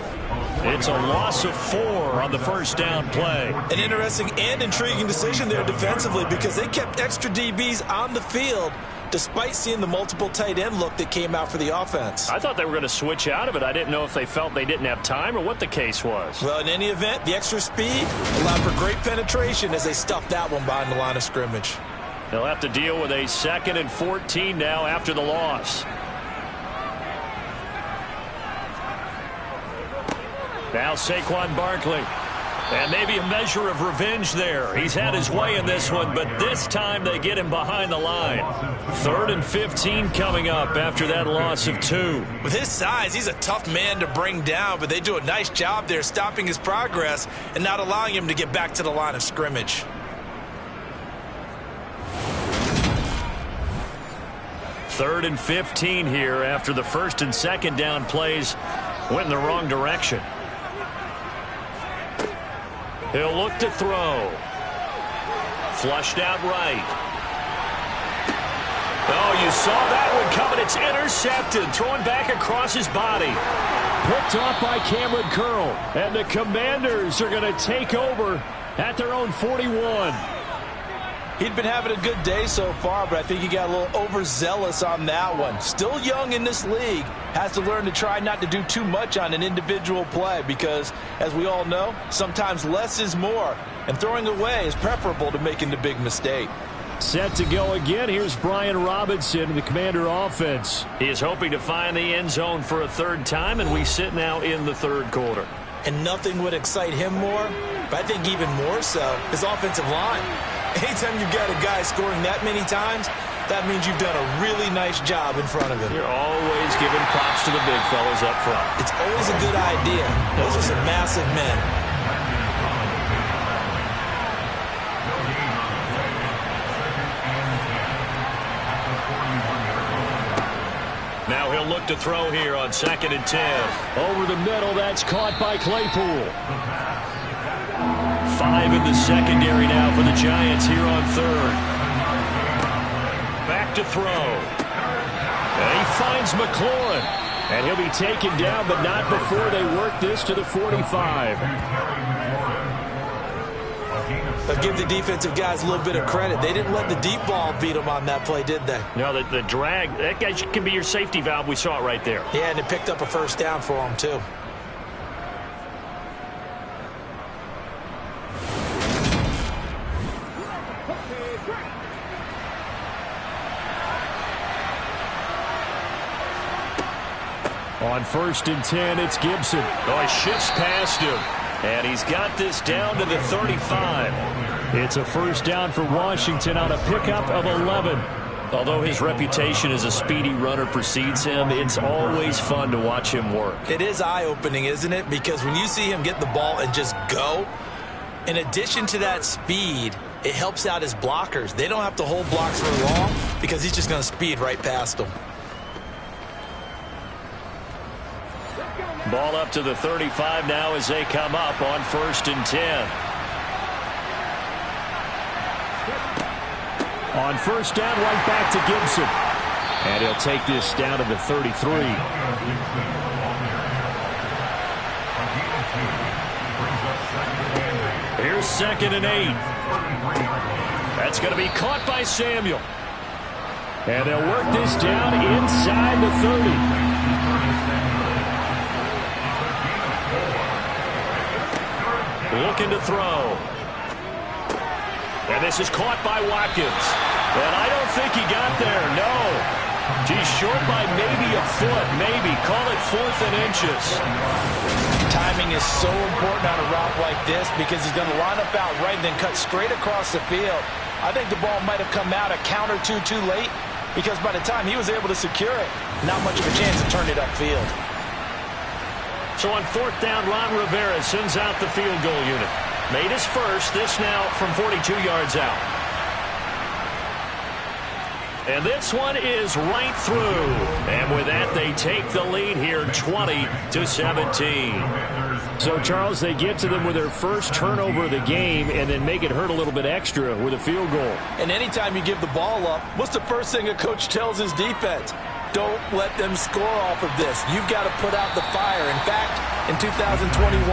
[SPEAKER 2] It's a loss of 4 on the first down play.
[SPEAKER 3] An interesting and intriguing decision there defensively because they kept extra DBs on the field despite seeing the multiple tight end look that came out for the offense.
[SPEAKER 2] I thought they were going to switch out of it. I didn't know if they felt they didn't have time or what the case was.
[SPEAKER 3] Well, in any event, the extra speed allowed for great penetration as they stuffed that one behind the line of scrimmage.
[SPEAKER 2] They'll have to deal with a 2nd and 14 now after the loss. Now Saquon Barkley. And maybe a measure of revenge there. He's had his way in this one, but this time they get him behind the line. 3rd and 15 coming up after that loss of 2.
[SPEAKER 3] With his size, he's a tough man to bring down, but they do a nice job there stopping his progress and not allowing him to get back to the line of scrimmage.
[SPEAKER 2] 3rd and 15 here after the 1st and 2nd down plays went in the wrong direction. He'll look to throw. Flushed out right. Oh, you saw that one coming. It's intercepted. Throwing back across his body. Picked off by Cameron Curl. And the Commanders are going to take over at their own 41.
[SPEAKER 3] He'd been having a good day so far, but I think he got a little overzealous on that one. Still young in this league. Has to learn to try not to do too much on an individual play because, as we all know, sometimes less is more. And throwing away is preferable to making the big mistake.
[SPEAKER 2] Set to go again. Here's Brian Robinson, the Commander offense.
[SPEAKER 4] He is hoping to find the end zone for a third time, and we sit now in the third quarter.
[SPEAKER 3] And nothing would excite him more, but I think even more so, his offensive line. Anytime you've got a guy scoring that many times, that means you've done a really nice job in front of him.
[SPEAKER 4] You're always giving props to the big fellas up front.
[SPEAKER 3] It's always a good idea. Those are some massive men.
[SPEAKER 4] Now he'll look to throw here on 2nd and 10.
[SPEAKER 2] Over the middle, that's caught by Claypool. 5 in the secondary now for the Giants here on 3rd. Back to throw. And he finds McLaurin. And he'll be taken down, but not before they work this to the 45.
[SPEAKER 3] But give the defensive guys a little bit of credit. They didn't let the deep ball beat them on that play, did they?
[SPEAKER 4] No, the drag, that guy can be your safety valve. We saw it right there.
[SPEAKER 3] Yeah, and it picked up a first down for them, too.
[SPEAKER 2] On 1st and 10, it's Gibson.
[SPEAKER 4] Oh, he shifts past him. And he's got this down to the 35.
[SPEAKER 2] It's a first down for Washington on a pickup of 11.
[SPEAKER 4] Although his reputation as a speedy runner precedes him, it's always fun to watch him work.
[SPEAKER 3] It is eye-opening, isn't it? Because when you see him get the ball and just go, in addition to that speed, it helps out his blockers. They don't have to hold blocks for long because he's just going to speed right past them.
[SPEAKER 4] Ball up to the 35 now as they come up on 1st and 10.
[SPEAKER 2] On 1st down, right back to Gibson. And he'll take this down to the 33.
[SPEAKER 4] Here's 2nd and 8. That's going to be caught by Samuel.
[SPEAKER 2] And they'll work this down inside the 30.
[SPEAKER 4] Looking to throw. And this is caught by Watkins. And I don't think he got there, no. He's short by maybe a foot, maybe. Call it 4th and inches.
[SPEAKER 3] Timing is so important on a route like this because he's going to line up out right and then cut straight across the field. I think the ball might have come out a count or two too late because by the time he was able to secure it, not much of a chance to turn it upfield.
[SPEAKER 4] So on 4th down, Ron Rivera sends out the field goal unit. Made his first, this now from 42 yards out. And this one is right through. And with that, they take the lead here 20-17.
[SPEAKER 2] So, Charles, they get to them with their first turnover of the game and then make it hurt a little bit extra with a field goal.
[SPEAKER 3] And anytime you give the ball up, what's the first thing a coach tells his defense? Don't let them score off of this. You've got to put out the fire. In fact, in 2021,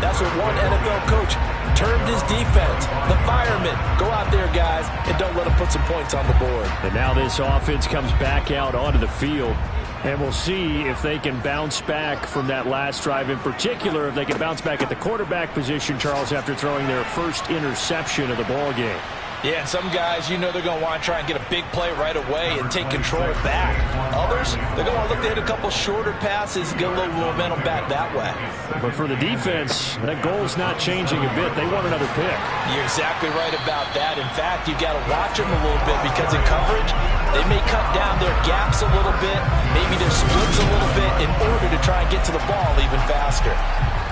[SPEAKER 3] that's what one NFL coach termed his defense. The firemen. Go out there, guys, and don't let them put some points on the board.
[SPEAKER 2] And now this offense comes back out onto the field. And we'll see if they can bounce back from that last drive. In particular, if they can bounce back at the quarterback position, Charles, after throwing their first interception of the ball game.
[SPEAKER 3] Yeah, and some guys, you know they're going to want to try and get a big play right away and take control back. Others, they're going to want to look to hit a couple shorter passes, get a little momentum back that way.
[SPEAKER 2] But for the defense, that goal's not changing a bit. They want another pick.
[SPEAKER 3] You're exactly right about that. In fact, you've got to watch them a little bit because in coverage, they may cut down their gaps a little bit, maybe their splits a little bit in order to try and get to the ball even faster.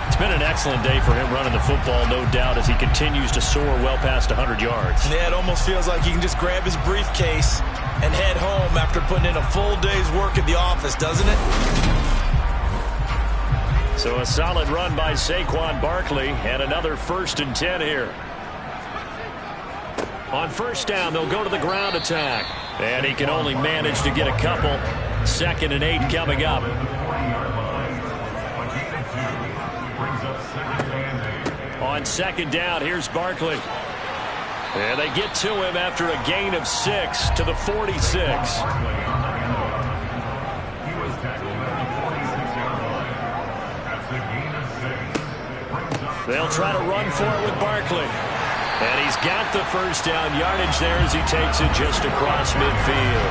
[SPEAKER 4] It's been an excellent day for him running the football, no doubt, as he continues to soar well past 100 yards.
[SPEAKER 3] Yeah, it almost feels like he can just grab his briefcase and head home after putting in a full day's work at the office, doesn't it?
[SPEAKER 4] So a solid run by Saquon Barkley and another 1st and 10 here. On 1st down, they'll go to the ground attack. And he can only manage to get a couple. 2nd and 8 coming up. On
[SPEAKER 2] On second down, here's Barkley. And they get to him after a gain of 6 to the 46. They'll try to run for it with Barkley. And he's got the first down yardage there as he takes it just across midfield.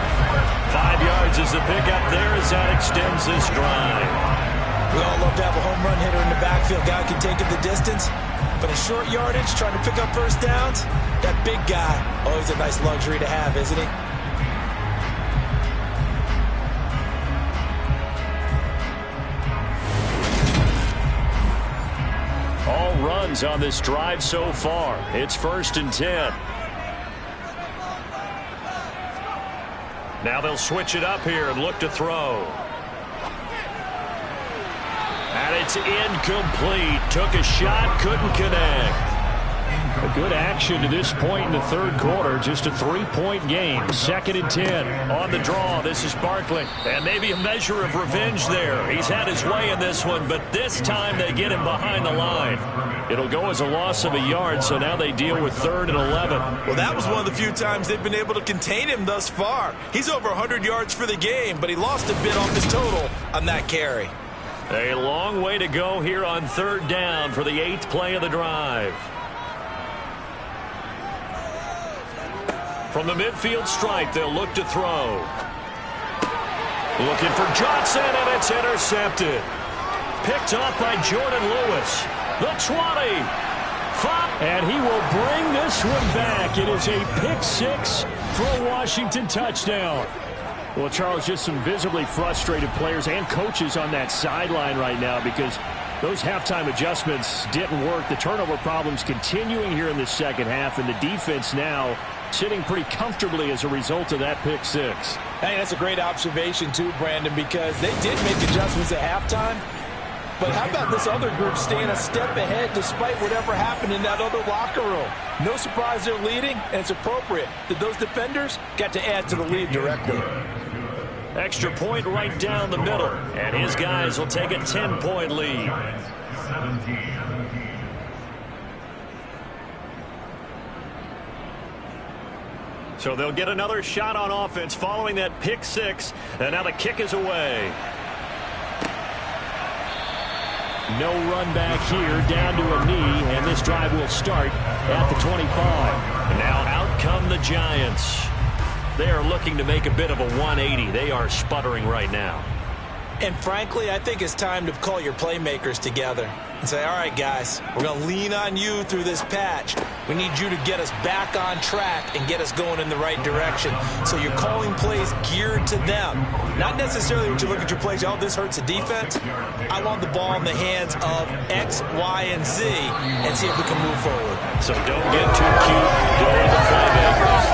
[SPEAKER 2] 5 yards is the pickup there as that extends this drive.
[SPEAKER 3] We all love to have a home run hitter in the backfield. Guy can take it the distance. But in short yardage, trying to pick up first downs, that big guy, always a nice luxury to have, isn't he?
[SPEAKER 2] All runs on this drive so far. It's 1st and 10. Now they'll switch it up here and look to throw. And it's incomplete. Took a shot, couldn't connect. A good action to this point in the third quarter. Just a 3-point game. 2nd and 10. On the draw, this is Barkley. And maybe a measure of revenge there. He's had his way in this one, but this time they get him behind the line. It'll go as a loss of a yard, so now they deal with 3rd and 11.
[SPEAKER 3] Well, that was one of the few times they've been able to contain him thus far. He's over 100 yards for the game, but he lost a bit off his total on that carry.
[SPEAKER 2] A long way to go here on 3rd down for the 8th play of the drive. From the midfield stripe, they'll look to throw. Looking for Johnson, and it's intercepted. Picked up by Jordan Lewis. The 20. 5. And he will bring this one back. It is a pick-6 for a Washington touchdown. Well, Charles, just some visibly frustrated players and coaches on that sideline right now because those halftime adjustments didn't work. The turnover problems continuing here in the second half, and the defense now sitting pretty comfortably as a result of that pick-6.
[SPEAKER 3] Hey, that's a great observation too, Brandon, because they did make adjustments at halftime. But how about this other group staying a step ahead despite whatever happened in that other locker room? No surprise they're leading, and it's appropriate that those defenders got to add to the lead directly.
[SPEAKER 2] Extra point right down the middle, and his guys will take a 10-point lead. So they'll get another shot on offense following that pick-6, and now the kick is away. No run back here, down to a knee, and this drive will start at the 25. And now out come the Giants. They are looking to make a bit of a 180. They are sputtering right now.
[SPEAKER 3] And frankly, I think it's time to call your playmakers together and say, all right, guys, we're going to lean on you through this patch. We need you to get us back on track and get us going in the right direction. So you're calling plays geared to them. Not necessarily when you look at your plays, oh, this hurts the defense. I want the ball in the hands of X, Y, and Z and see if we can move forward.
[SPEAKER 2] So don't get too cute. Delay the playmakers.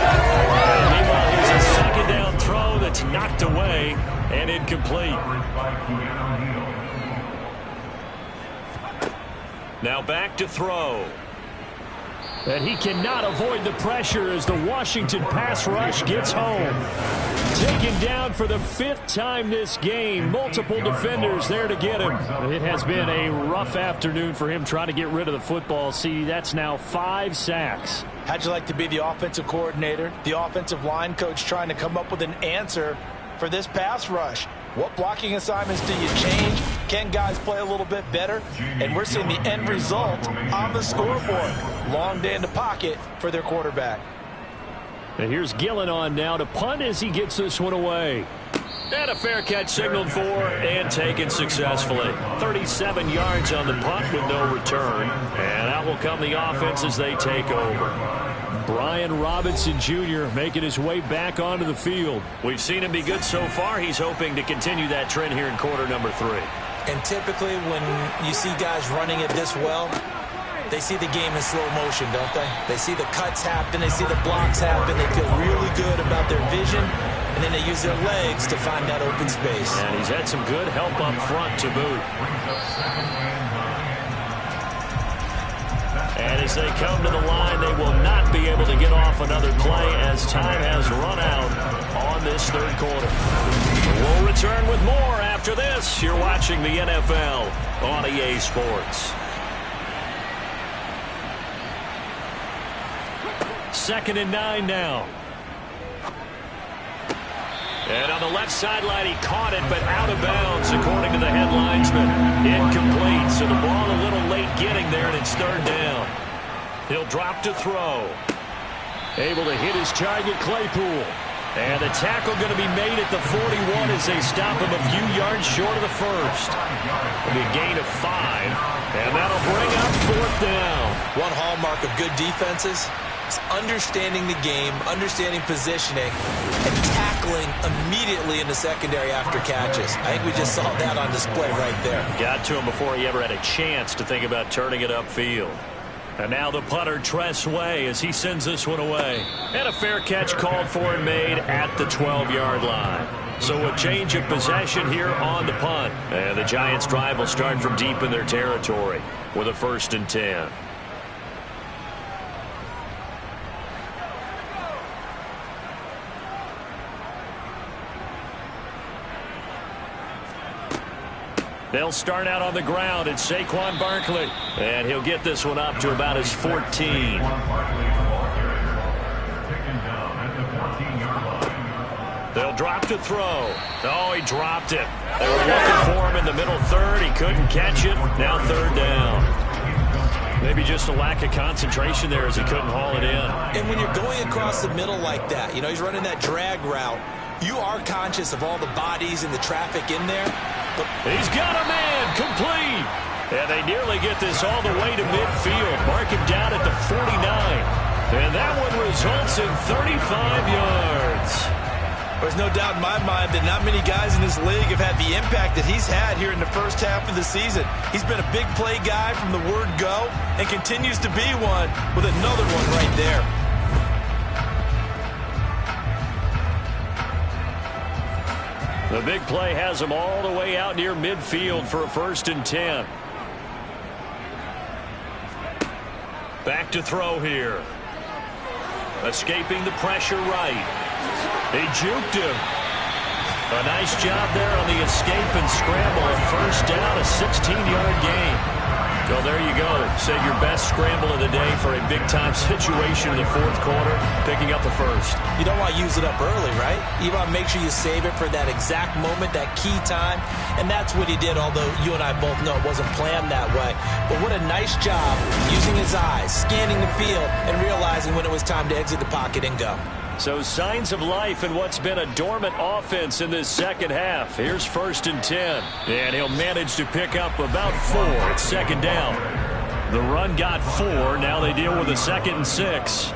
[SPEAKER 2] And meanwhile, here's a second down throw that's knocked away and incomplete. Now back to throw. And he cannot avoid the pressure as the Washington pass rush gets home. Taken down for the 5th time this game. Multiple defenders there to get him. It has been a rough afternoon for him trying to get rid of the football. See, that's now 5 sacks.
[SPEAKER 3] How'd you like to be the offensive coordinator, the offensive line coach trying to come up with an answer for this pass rush? What blocking assignments do you change? Can guys play a little bit better? And we're seeing the end result on the scoreboard. Long day in the pocket for their quarterback.
[SPEAKER 2] And here's Gillen on now to punt as he gets this one away. And a fair catch signaled for and taken successfully. 37 yards on the punt with no return. And out will come the offense as they take over. Brian Robinson Jr. making his way back onto the field. We've seen him be good so far. He's hoping to continue that trend here in quarter number 3.
[SPEAKER 3] And typically when you see guys running it this well, they see the game in slow motion, don't they? They see the cuts happen. They see the blocks happen. They feel really good about their vision. And then they use their legs to find that open space.
[SPEAKER 2] And he's had some good help up front to boot. And as they come to the line, they will not be able to get off another play as time has run out on this third quarter. We'll return with more after this. You're watching the NFL on EA Sports. 2nd and 9 now. And on the left sideline, he caught it, but out of bounds, according to the head linesman. Incomplete, so the ball a little late getting there, and it's 3rd down. He'll drop to throw. Able to hit his target, Claypool. And the tackle going to be made at the 41 as they stop him a few yards short of the first. It'll be a gain of 5, and that'll bring up 4th down.
[SPEAKER 3] One hallmark of good defenses is understanding the game, understanding positioning, and tackling immediately in the secondary after catches. I think we just saw that on display right there.
[SPEAKER 2] Got to him before he ever had a chance to think about turning it upfield. And now the punter, Tress Way, as he sends this one away. And a fair catch called for and made at the 12-yard line. So a change of possession here on the punt. And the Giants' drive will start from deep in their territory with a 1st and 10. They'll start out on the ground. It's Saquon Barkley. And he'll get this one up to about his 14. They'll drop to throw. Oh, he dropped it. They were looking for him in the middle 3rd. He couldn't catch it. Now 3rd down. Maybe just a lack of concentration there as he couldn't haul it in.
[SPEAKER 3] And when you're going across the middle like that, you know, he's running that drag route, you are conscious of all the bodies and the traffic in there. But
[SPEAKER 2] he's got a man, complete. And they nearly get this all the way to midfield. Mark him down at the 49. And that one results in 35 yards.
[SPEAKER 3] There's no doubt in my mind that not many guys in this league have had the impact that he's had here in the first half of the season. He's been a big play guy from the word go and continues to be one with another one right there.
[SPEAKER 2] The big play has him all the way out near midfield for a 1st and 10. Back to throw here. Escaping the pressure right. He juked him. A nice job there on the escape and scramble. A 1st down, a 16-yard gain. Well, there you go. Save your best scramble of the day for a big-time situation in the 4th quarter, picking up the 1st.
[SPEAKER 3] You don't want to use it up early, right? You want to make sure you save it for that exact moment, that key time, and that's what he did, although you and I both know it wasn't planned that way. But what a nice job using his eyes, scanning the field, and realizing when it was time to exit the pocket and go.
[SPEAKER 2] So signs of life in what's been a dormant offense in this 2nd half. Here's 1st and 10. And he'll manage to pick up about 4. It's 2nd down. The run got 4. Now they deal with a 2nd and 6.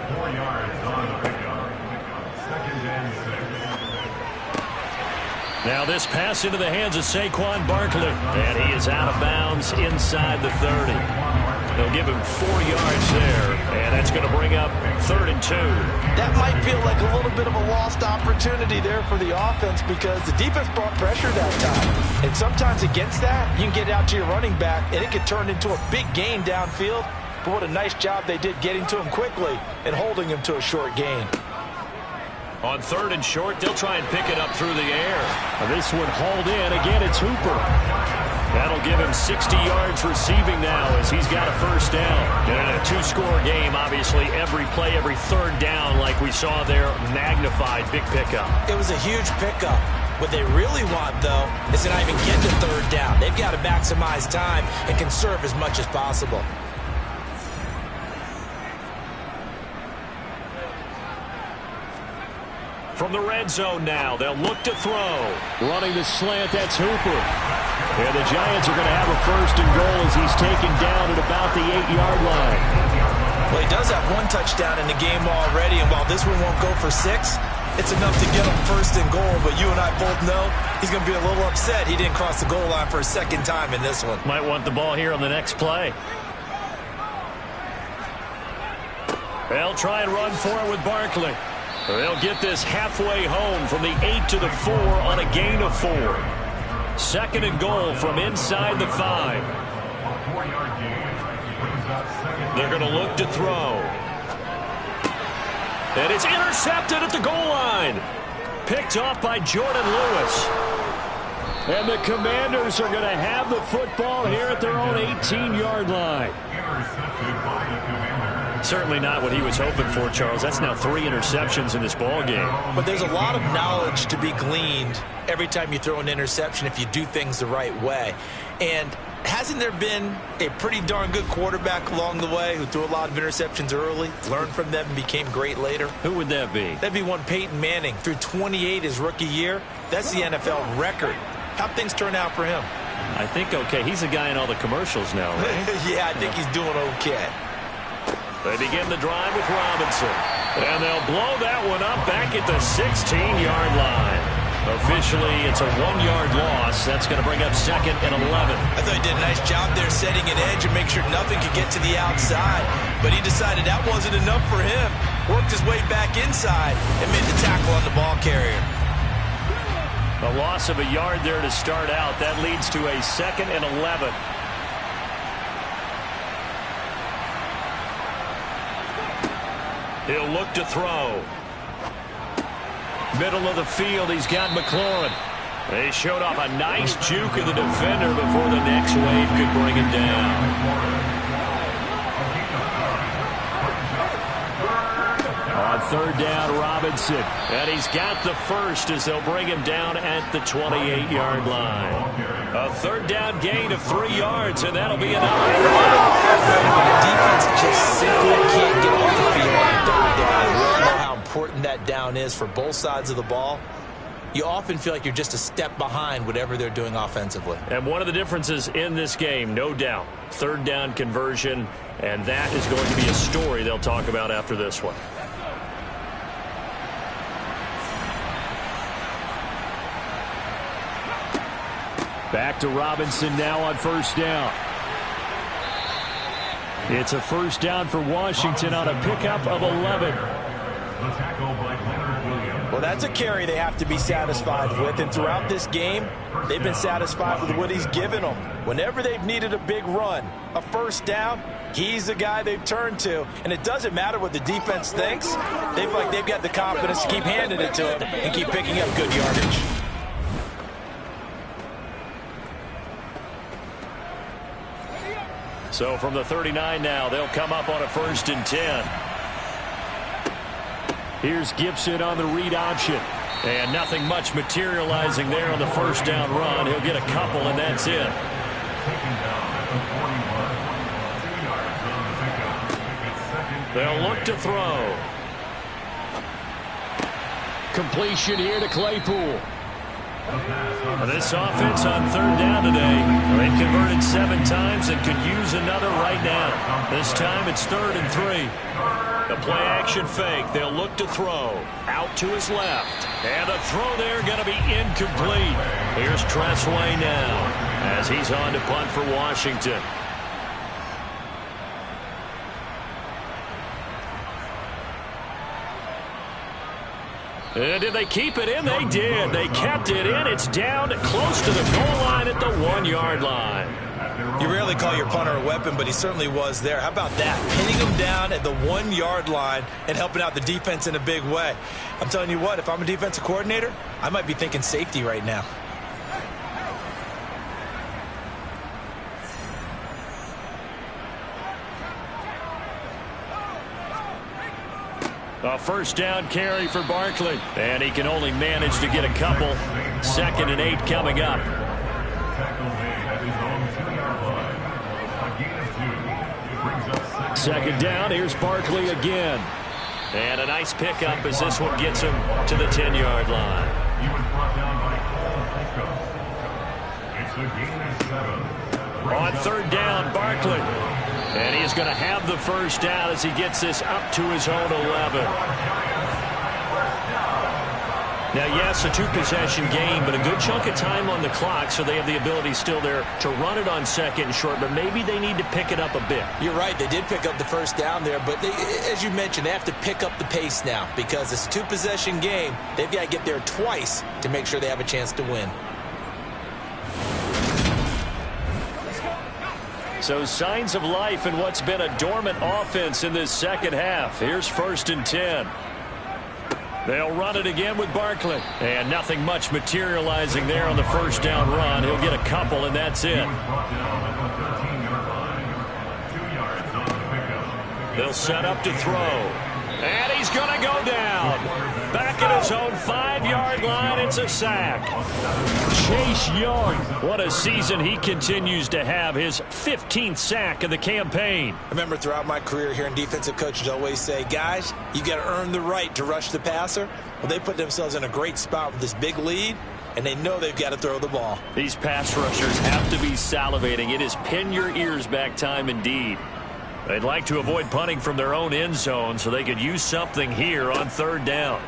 [SPEAKER 2] Now this pass into the hands of Saquon Barkley. And he is out of bounds inside the 30. They'll give him 4 yards there, and that's going to bring up 3rd and 2.
[SPEAKER 3] That might feel like a little bit of a lost opportunity there for the offense because the defense brought pressure that time. And sometimes against that, you can get out to your running back, and it could turn into a big gain downfield. But what a nice job they did getting to him quickly and holding him to a short gain.
[SPEAKER 2] On 3rd and short, they'll try and pick it up through the air. This one hauled in. Again, it's Hooper. That'll give him 60 yards receiving now as he's got a 1st down. And in a 2-score game, obviously, every play, every 3rd down, like we saw there, magnified, big pickup.
[SPEAKER 3] It was a huge pickup. What they really want, though, is to not even get to 3rd down. They've got to maximize time and conserve as much as possible.
[SPEAKER 2] From the red zone now, they'll look to throw. Running the slant, that's Hooper. And the Giants are going to have a 1st and goal as he's taken down at about the 8-yard line.
[SPEAKER 3] Well, he does have 1 touchdown in the game already, and while this one won't go for 6, it's enough to get him 1st and goal. But you and I both know he's going to be a little upset he didn't cross the goal line for a 2nd time in this one.
[SPEAKER 2] Might want the ball here on the next play. They'll try and run for it with Barkley. They'll get this halfway home from the 8 to the 4 on a gain of 4. 2nd and goal from inside the 5. They're going to look to throw. And it's intercepted at the goal line. Picked off by Jordan Lewis. And the Commanders are going to have the football here at their own 18-yard line. Certainly not what he was hoping for, Charles. That's now 3 interceptions in this ball game.
[SPEAKER 3] But there's a lot of knowledge to be gleaned every time you throw an interception if you do things the right way. And hasn't there been a pretty darn good quarterback along the way who threw a lot of interceptions early, learned from them, and became great later?
[SPEAKER 2] Who would that be?
[SPEAKER 3] That'd be one Peyton Manning. Threw 28 his rookie year. That's the NFL record. How'd things turn out for him?
[SPEAKER 2] I think okay. He's a guy in all the commercials now, right?
[SPEAKER 3] Yeah, I think he's doing okay.
[SPEAKER 2] They begin the drive with Robinson. And they'll blow that one up back at the 16-yard line. Officially, it's a 1-yard loss. That's going to bring up 2nd and 11.
[SPEAKER 3] I thought he did a nice job there setting an edge and make sure nothing could get to the outside. But he decided that wasn't enough for him. Worked his way back inside and made the tackle on the ball carrier.
[SPEAKER 2] A loss of a yard there to start out. That leads to a 2nd and 11. He'll look to throw. Middle of the field, he's got McLaurin. They showed off a nice juke of the defender before the next wave could bring him down. On 3rd down, Robinson. And he's got the first as they'll bring him down at the 28-yard line. A 3rd down gain of 3 yards, and that'll be enough.
[SPEAKER 3] The defense just simply can't get off the field on 3rd down. We all know how important that down is for both sides of the ball. You often feel like you're just a step behind whatever they're doing offensively.
[SPEAKER 2] And one of the differences in this game, no doubt, 3rd down conversion, and that is going to be a story they'll talk about after this one. Back to Robinson now on 1st down. It's a 1st down for Washington on a pickup of 11.
[SPEAKER 3] Well, that's a carry they have to be satisfied with, and throughout this game, they've been satisfied with what he's given them. Whenever they've needed a big run, a 1st down, he's the guy they've turned to, and it doesn't matter what the defense thinks. They've got the confidence to keep handing it to him and keep picking up good yardage.
[SPEAKER 2] So from the 39 now, they'll come up on a 1st and 10. Here's Gibson on the read option. And nothing much materializing there on the 1st down run. He'll get a couple, and that's it. They'll look to throw. Completion here to Claypool. This offense on 3rd down today, they've converted 7 times and could use another right now. This time it's 3rd and 3. The play action fake. They'll look to throw. Out to his left. And the throw there going to be incomplete. Here's Tressway now as he's on to punt for Washington. Did they keep it in? They did. They kept it in. It's down close to the goal line at the 1-yard line.
[SPEAKER 3] You rarely call your punter a weapon, but he certainly was there. How about that? Pinning him down at the 1-yard line and helping out the defense in a big way. I'm telling you what, if I'm a defensive coordinator, I might be thinking safety right now.
[SPEAKER 2] A 1st down carry for Barkley. And he can only manage to get a couple. 2nd and 8 coming up. Second down, here's Barkley again. And a nice pickup as this one gets him to the 10-yard line. On 3rd down, Barkley. And he's going to have the 1st down as he gets this up to his own 11. Now, yes, a 2-possession game, but a good chunk of time on the clock, so they have the ability still there to run it on 2nd and short, but maybe they need to pick it up a bit.
[SPEAKER 3] You're right. They did pick up the 1st down there, but as you mentioned, they have to pick up the pace now because it's a 2-possession game. They've got to get there twice to make sure they have a chance to win.
[SPEAKER 2] So signs of life in what's been a dormant offense in this 2nd half. Here's 1st and 10. They'll run it again with Barkley. And nothing much materializing there on the 1st down run. He'll get a couple, and that's it. They'll set up to throw. And he's going to go down. Back at his own 5-yard line, it's a sack. Chase Young, what a season he continues to have. His 15th sack of the campaign.
[SPEAKER 3] I remember throughout my career hearing defensive coaches always say, guys, you got to earn the right to rush the passer. Well, they put themselves in a great spot with this big lead, and they know they've got to throw the ball.
[SPEAKER 2] These pass rushers have to be salivating. It is pin your ears back time indeed. They'd like to avoid punting from their own end zone so they could use something here on 3rd down.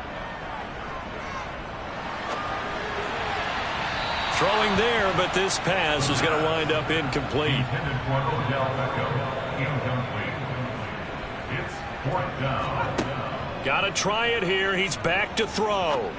[SPEAKER 2] Throwing there, but this pass is going to wind up incomplete. Got to try it here. He's back to throw.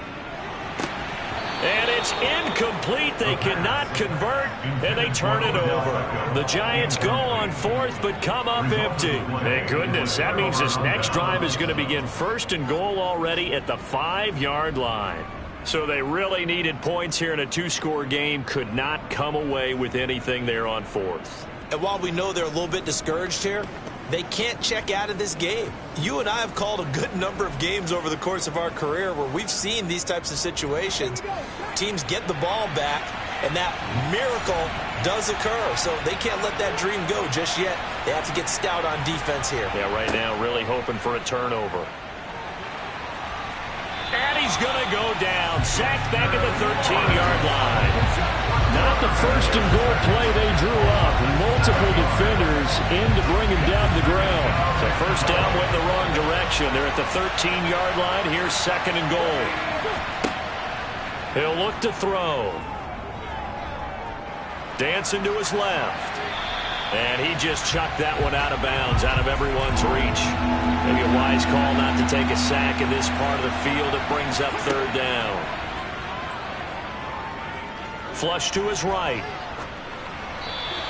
[SPEAKER 2] And it's incomplete. They cannot convert, and they turn it over. The Giants go on 4th, but come up empty. Thank goodness. That means this next drive is going to begin 1st and goal already at the 5-yard line. So they really needed points here in a 2-score game. Could not come away with anything there on 4th.
[SPEAKER 3] And while we know they're a little bit discouraged here, they can't check out of this game. You and I have called a good number of games over the course of our career where we've seen these types of situations. Teams get the ball back, and that miracle does occur. So they can't let that dream go just yet. They have to get stout on defense here.
[SPEAKER 2] Yeah, right now really hoping for a turnover. And he's going to go down. Sacked back at the 13-yard line. Not the 1st and goal play they drew up. Multiple defenders in to bring him down to the ground. So 1st down went the wrong direction. They're at the 13-yard line. Here's 2nd and goal. He'll look to throw. Dancing to his left. And he just chucked that one out of bounds, out of everyone's reach. Maybe a wise call not to take a sack in this part of the field. It brings up 3rd down. Flush to his right.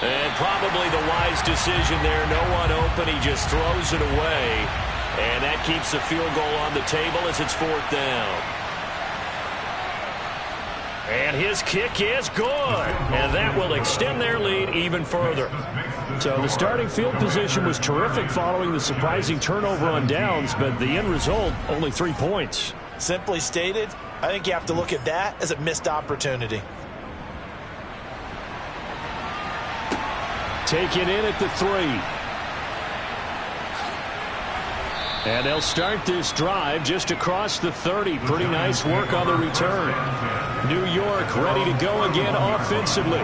[SPEAKER 2] And probably the wise decision there. No one open. He just throws it away. And that keeps the field goal on the table as it's 4th down. And his kick is good. And that will extend their lead even further. So the starting field position was terrific following the surprising turnover on downs, but the end result, only 3 points.
[SPEAKER 3] Simply stated, I think you have to look at that as a missed opportunity.
[SPEAKER 2] Taken in at the 3. And they'll start this drive just across the 30. Pretty nice work on the return. New York ready to go again offensively.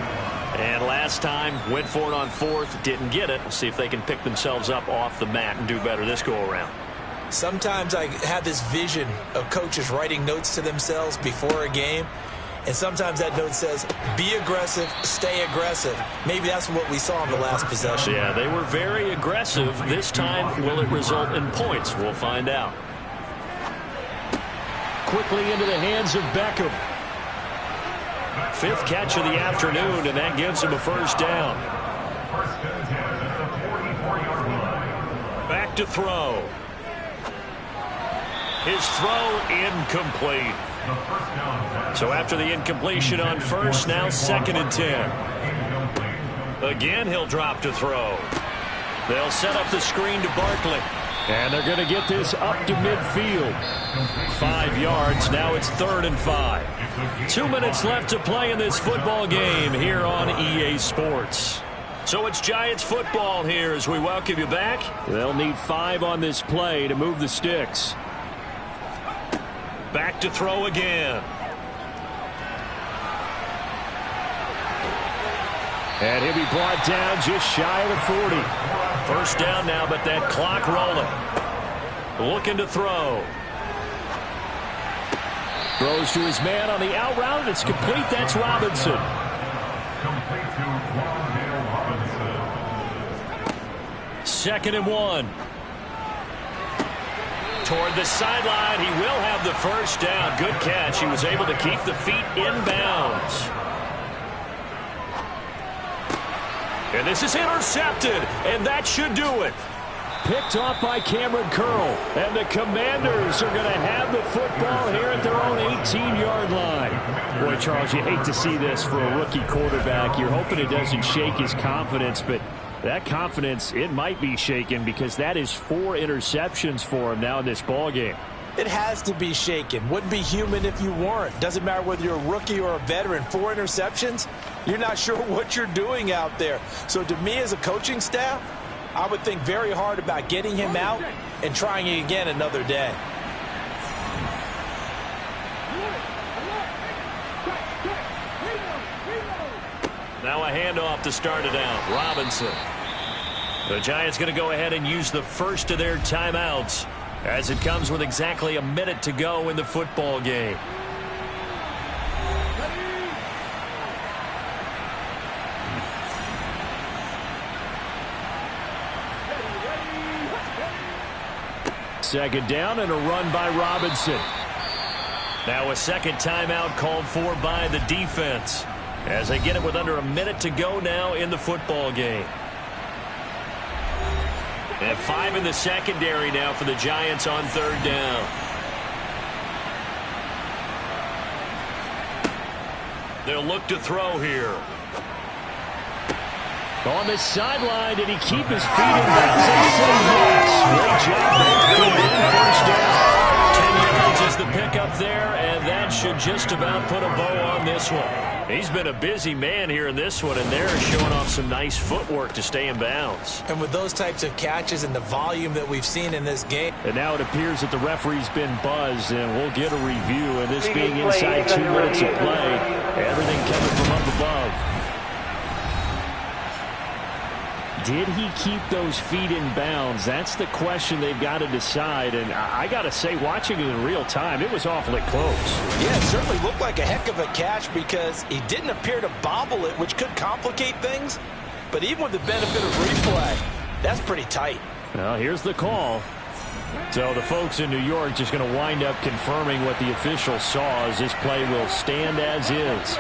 [SPEAKER 2] And last time, went for it on 4th, didn't get it. We'll see if they can pick themselves up off the mat and do better this go-around.
[SPEAKER 3] Sometimes I have this vision of coaches writing notes to themselves before a game. And sometimes that note says, be aggressive, stay aggressive. Maybe that's what we saw in the last possession.
[SPEAKER 2] Yeah, they were very aggressive. This time, will it result in points? We'll find out. Quickly into the hands of Beckham. 5th catch of the afternoon, and that gives him a 1st down. Back to throw. His throw incomplete. So after the incompletion on 1st, now 2nd and 10. Again, he'll drop to throw. They'll set up the screen to Barkley. And they're going to get this up to midfield. 5 yards. Now it's 3rd and 5. 2 minutes left to play in this football game here on EA Sports. So it's Giants football here as we welcome you back. They'll need 5 on this play to move the sticks. Back to throw again. And he'll be brought down just shy of the 40. 1st down now, but that clock rolling. Looking to throw. Throws to his man on the out route. It's complete. That's Robinson. Second and 1. Toward the sideline. He will have the 1st down. Good catch. He was able to keep the feet in bounds. And this is intercepted, and that should do it. Picked off by Cameron Curl, and the Commanders are going to have the football here at their own 18-yard line. Boy, Charles, you hate to see this for a rookie quarterback. You're hoping it doesn't shake his confidence, but That confidence, it might be shaken because that is 4 interceptions for him now in this ballgame.
[SPEAKER 3] It has to be shaken. Wouldn't be human if you weren't. Doesn't matter whether you're a rookie or a veteran. 4 interceptions, you're not sure what you're doing out there. So to me as a coaching staff, I would think very hard about getting him out and trying it again another day.
[SPEAKER 2] Now a handoff to start it out. Robinson. The Giants going to go ahead and use the first of their timeouts as it comes with exactly a minute to go in the football game. Second down and a run by Robinson. Now a second timeout called for by the defense as they get it with under a minute to go now in the football game. And 5 in the secondary now for the Giants on third down. They'll look to throw here. On the sideline, did he keep his feet in bounds? Great job. First down. 10 yards is the pickup there, and that should just about put a bow on this one. He's been a busy man here in this one, and they're showing off some nice footwork to stay in bounds.
[SPEAKER 3] And with those types of catches and the volume that we've seen in this game.
[SPEAKER 2] And now it appears that the referee's been buzzed, and we'll get a review. And this being inside 2 minutes of play, everything coming from up above. Did he keep those feet in bounds? That's the question they've got to decide. And I got to say, watching it in real time, it was awfully close.
[SPEAKER 3] Yeah, it certainly looked like a heck of a catch because he didn't appear to bobble it, which could complicate things. But even with the benefit of replay, that's pretty tight.
[SPEAKER 2] Well, here's the call. So the folks in New York just going to wind up confirming what the official saw as this play will stand as is.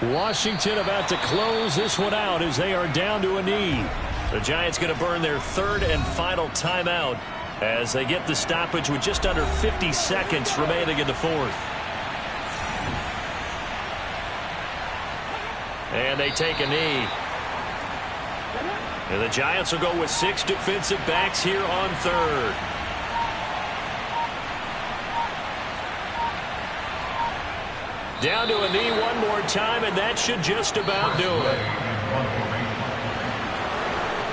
[SPEAKER 2] Washington about to close this one out as they are down to a knee. The Giants going to burn their third and final timeout as they get the stoppage with just under 50 seconds remaining in the fourth. And they take a knee. And the Giants will go with 6 defensive backs here on third. Down to a knee one more time, and that should just about do it.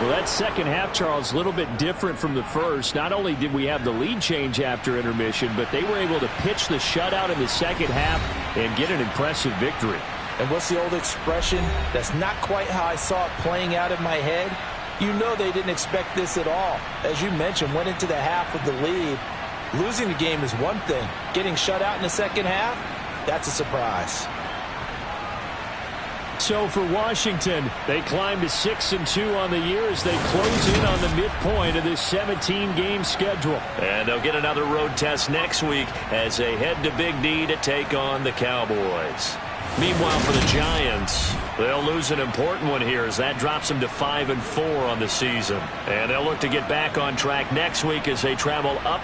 [SPEAKER 2] Well, that second half, Charles, a little bit different from the first. Not only did we have the lead change after intermission, but they were able to pitch the shutout in the second half and get an impressive victory.
[SPEAKER 3] And what's the old expression? That's not quite how I saw it playing out in my head. You know they didn't expect this at all. As you mentioned, went into the half with the lead. Losing the game is one thing. Getting shut out in the second half, that's a surprise.
[SPEAKER 2] So for Washington, they climb to 6-2 on the year as they close in on the midpoint of this 17-game schedule. And they'll get another road test next week as they head to Big D to take on the Cowboys. Meanwhile, for the Giants, they'll lose an important one here as that drops them to 5-4 on the season. And they'll look to get back on track next week as they travel up